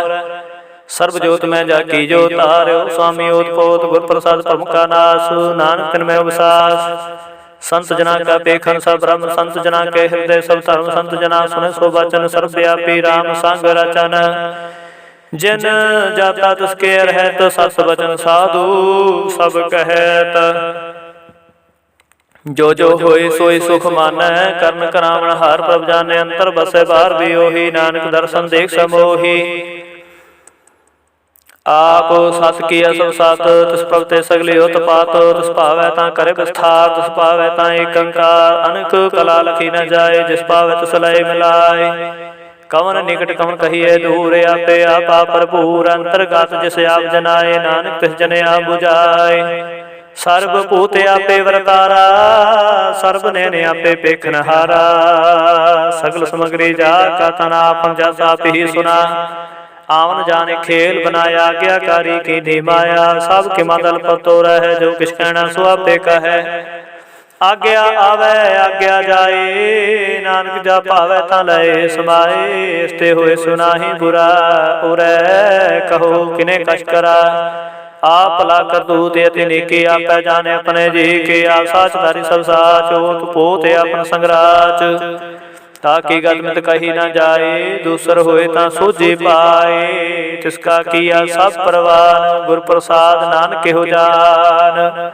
ਸਰਬ ਜੋਤ ਮੈਂ ਜਾ ਕੀ ਜੋ ਤਾਰਿਓ, ਸੁਆਮੀ ਓਤ ਪੋਤ ਗੁਰ ਪ੍ਰਸਾਦ ਭਰਮ ਕਾ ਨਾਸ। ਨਾਨਕ ਤਿਨ ਮੈਂ ਵਿਸਾਸ, ਸੰਤ ਜਨਾ ਕਾ ਪੇਖਨ ਸਭ ਬ੍ਰਹਮ। ਸੰਤ ਜਨਾ ਕੇ ਹਿਰਦੈ ਸਭ ਧਰਮ, ਸੰਤ ਜਨਾ ਸੁਨੇ ਸੋ ਬਚਨ। ਸਰਬ ਵਿਆਪੀ ਰਾਮ ਸੰਗ ਰਚਨ, ਜਿਨ ਜਾਤਾ ਤਿਸ ਕੇ ਰਹਿਤ। ਸਤ ਬਚਨ ਸਾਧੂ ਸਭ ਕਹਿਤ, ਜੋ ਜੋ ਹੋਏ ਸੋਈ ਸੁਖ ਮਾਨੈ। ਕਰਨ ਕਰਾਵਣ ਹਾਰ ਪ੍ਰਭ ਜਾਣੈ, ਅੰਤਰ ਬਸੈ ਬਾਹਰ ਵੀ ਉਹੀ। ਨਾਨਕ ਦਰਸ਼ਨ ਦੇਖ ਸਮੋਹੀ, ਆਪ ਸਤ ਕੀਆ ਸਭ ਸਤ। ਤਿਸ ਪ੍ਰਭ ਤੇ ਸਗਲੀ ਉਤਪਾਤ, ਤਿਸ ਭਾਵੈ ਤਾਂ ਕਰੇ ਵਿਸਥਾਰ। ਤਿਸ ਭਾਵੈ ਤਾਂ ਏਕ ਓੰਕਾਰ, ਅਨਕ ਕਲਾ ਲਖੀ ਨ ਜਾਏ। ਜਿਸ ਭਾਵੈ ਤਿਸ ਲਏ ਮਿਲਾਏ, ਕਵਨ ਨਿਕਟ ਕਵਨ ਕਹੀਏ ਦੂਰ। ਆਪੇ ਆਪਾ ਭਰਪੂਰ, ਅੰਤਰਗਤ ਜਿਸ ਆਪ ਜਨਾਏ। ਨਾਨਕ ਤਿਸ ਜਨ ਆਪ ਬੁਝਾਏ, ਸਰਬ ਭੂਤ ਆਪੇ ਵਰਤਾਰਾ। ਸਰਬ ਨੈਣ ਆਪੇ ਪੇਖਨ ਹਾਰਾ, ਸਗਲ ਸਮਗਰੀ ਜਾ ਕਾ ਤਨ ਆਪਨ। ਜਸ ਆਪ ਹੀ ਸੁਨਾ ਆਵਨ ਜਾਣੇ ਖੇਲ, ਬਨਾਇਆ ਆਗਿਆਕਾਰੀ ਕੀ ਨੀ ਮਾਇਆ। ਸਭ ਕੇ ਮੰਦਲ ਪਤੋ ਰਹਿ, ਜੋ ਕਿਛ ਕਹਿਣਾ ਸੋ ਆਪੇ ਕਹੈ। ਆਗਿਆ ਆਵੈ ਆਗਿਆ ਜਾਏ, ਨਾਨਕ ਜਾ ਭਾਵੈ ਤਾਂ ਲਏ ਸਮਾਏ। ਇਸ ਤੇ ਹੋਏ ਸੁਨਾਹੀ ਬੁਰਾ, ਉਰੈ ਕਹੋ ਕਿਨੇ ਕਛ ਕਰਾ। ਆਪ ਭਲਾ ਕਰਤੂਤ ਅਤਿ ਨੇਕੀ, ਆਪੈ ਜਾਣੇ ਆਪਣੇ ਜੀ ਕੇ। ਆਪ ਸਾਚਦਾਰੀ ਸਭ ਸਾਚ, ਓਤ ਪੋਤ ਆਪਨ ਸੰਗਰਾਚ। ਤਾਕੀ ਗਲ ਮਿਤ ਕਹੀ ਨਾ ਜਾਏ, ਦੂਸਰ ਹੋਏ ਤਾਂ ਸੋਝੀ ਪਾਏ। ਤਿਸ ਕਾ ਕੀਆ ਸਭ ਪ੍ਰਵਾਨ, ਗੁਰ ਪ੍ਰਸਾਦ ਨਾਨਕ ਹੋ ਜਾਨ।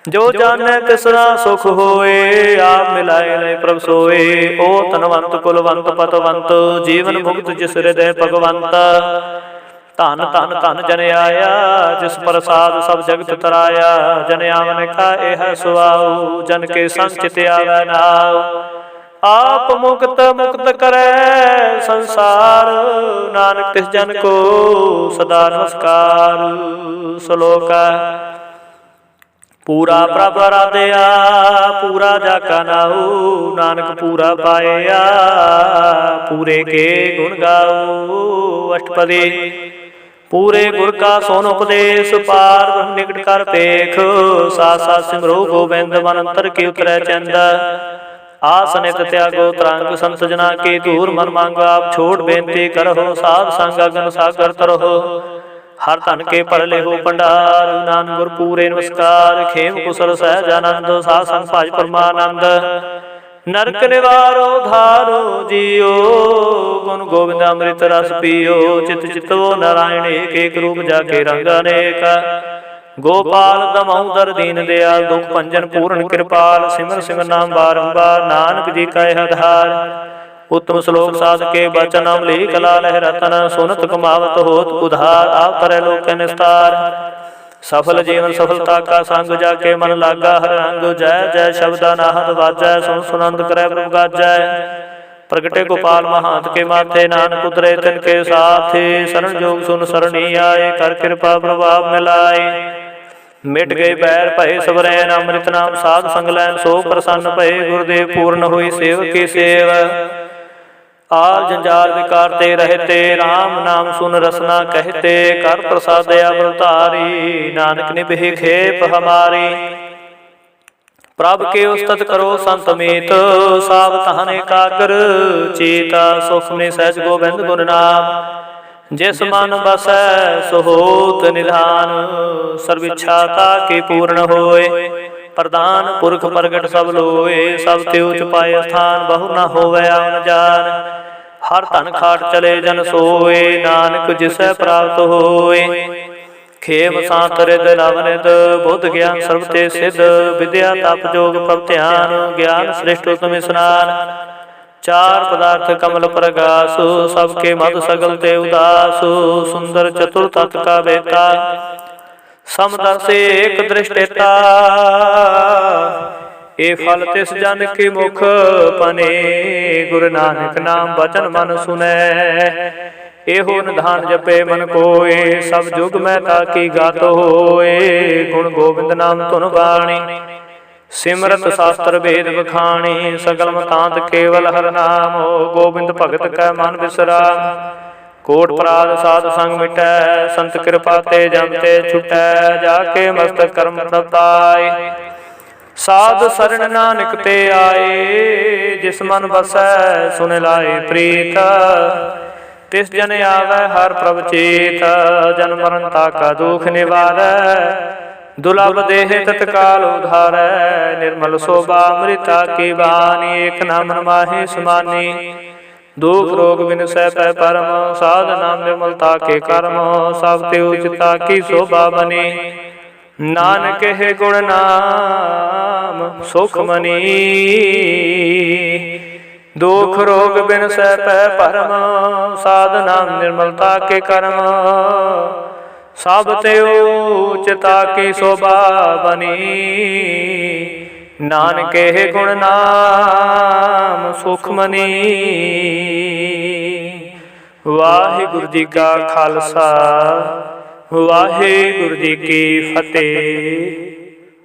ਜੋ ਜਾਣੈ ਤਿਸਰਾ ਸੁਖ ਹੋਏ, ਆਪ ਮਿਲਾਏ ਲਏ ਪ੍ਰਭ ਸੋਏ। ਓ ਧਨਵੰਤ ਕੁਲਵੰਤ ਪਤਵੰਤ, ਜੀਵਨ ਮੁਕਤ ਜਿਸ ਹਿਰਦੈ ਭਗਵੰਤ। ਧਨ ਧਨ ਧਨ ਜਨ ਆਇਆ, ਜਿਸ ਪ੍ਰਸਾਦ ਸਭ ਜਗਤ ਤਰਾਇਆ। ਜਨ ਆਵਨ ਕਾ ਇਹ ਸੁਆਉ, ਜਨ ਕੇ ਸੰਗ ਚਿਤ ਆਵੈ ਨਾਉ। ਆਪ ਮੁਕਤ ਮੁਕਤ ਕਰੈ ਸੰਸਾਰ, ਨਾਨਕ ਤਿਸ ਜਨ ਕੋ ਸਦਾ ਨਮਸਕਾਰ। ਸ਼ਲੋਕ ਪੂਰਾ ਪ੍ਰਭ ਆਰਾਧਿਆ, ਪੂਰਾ ਜਾ ਕਾ ਨਾਉ। ਨਾਨਕ ਪੂਰਾ ਪਾਇਆ, ਪੂਰੇ ਕੇ ਗੁਣ ਗਾਉ। ਅਸ਼ਟਪਦੀ ਪੂਰੇ ਗੁਰ ਕਾ ਸੋਨ ਉਪਦੇਸ਼, ਪਾਰ ਬ੍ਰਹਮ ਨਿਕਟ ਕਰ ਪੇਖ। ਸਾਥ ਸਾਥ ਸਿਮਰੋ ਗੋਬਿੰਦ, ਮਨ ਅੰਤਰ ਕੀ ਉਤਰੈ ਚੰਦ। आस नित त्यागो तरंग संत जना की दूर मन मांगो आप छोड़ बेनती करहो साध संग अगन सागर तरहो हर धन के पर लेहो भंडार नानक गुर पूरे नमस्कार खेम कुशल सहज आनंद साध संग भाज परमानंद नरक निवारो धारो जियो गुण गोविंद अमृत रस पियो चित चितवो नारायण एक एक रूप जाके रंग अनेक गोपाल दमोदर दीन दयाल दुख भंजन पूर्ण कृपाल सिमर सिमर नाम बारंबार नानक जी का आधार उत्तम श्लोक साध के बचन अमली कला लह रतन सुनत कमावत होत उधार आप तरह लोक निस्तार सफल जीवन सफलता का संग जाके मन लागा हर रंग जय जय शब्द नाहत वाजय सुन सुनंद करे प्रभु गाजय प्रगटे गोपाल महांत के माथे नानक उतरे तिनके साथे शरण जोग सुन सरणी आए कर कृपा प्रभाव मिलाए मिट गए बैर भय सबरैन अमृत नाम साध संग लैन सो प्रसन्न भय गुरुदेव पूर्ण हुई सेव की सेव आल जंजाल विकारते रहते राम नाम सुन रसना कहते कर प्रसाद अवतारी नानक निभे खेप हमारी प्रभ के उस्तत करो संत मीत सावधान एकाग्र चेता सुख में सहज गोविंद गुण नाम जिस मन बसै सो होत निधान सर्विच्छाता के पूर्ण होए प्रधान पुरख प्रगट सब लोए सब ते उच पाए स्थान बहु न होवे आवन जान हर धन खाट चले जन सोए नानक जिसै प्राप्त होए खेम सांत रिद नवनिद बुद्ध ज्ञान सर्व ते सिद्ध विद्या तप जोग प्रभ ध्यान ज्ञान श्रेष्ठ उत्तम स्नान चार पदार्थ कमल प्रगास सबके मद सगल ते उदास सुंदर चतुर तत् का बेता समदर्शी एक दृष्टिता ए फल तिस जन के मुख पने गुरु नानक नाम वचन मन सुनै एहो निधान जपे मन कोय सब जुग में ताकी गात होए गुण गोविंद नाम धुन बाणी सिमरत शास्त्र वेद बखाणी सगल मतांत केवल हर नाम गोविंद भगत कै मन विश्राम कोट पराध साध संग मिटै संत कृपा ते जमते छुटै जाके मस्तक कर्म प्रताय साध शरण नानक ते आए जिस मन बसै सुन लाए प्रीत तिस जन आवे हर प्रभ चेत जन्म मरण ताका दुख निवारै दुर्लभ देह तत्काल उधारै निर्मल शोभा अमृता की बानी एक नाम माहे समानी दुख रोग बिन सह पै परम साध नाम निर्मलता के कर्म सब ते उचिता की शोभा बनी नानक है गुण नाम सुख मनी दुख रोग बिन सह पै परम साध नाम निर्मलता के कर्म सब ते उचिता की शोभा बनी नानक है गुण नाम सुख मनी। वाहिगुरु जी का खालसा वाहिगुरु जी की फतेह।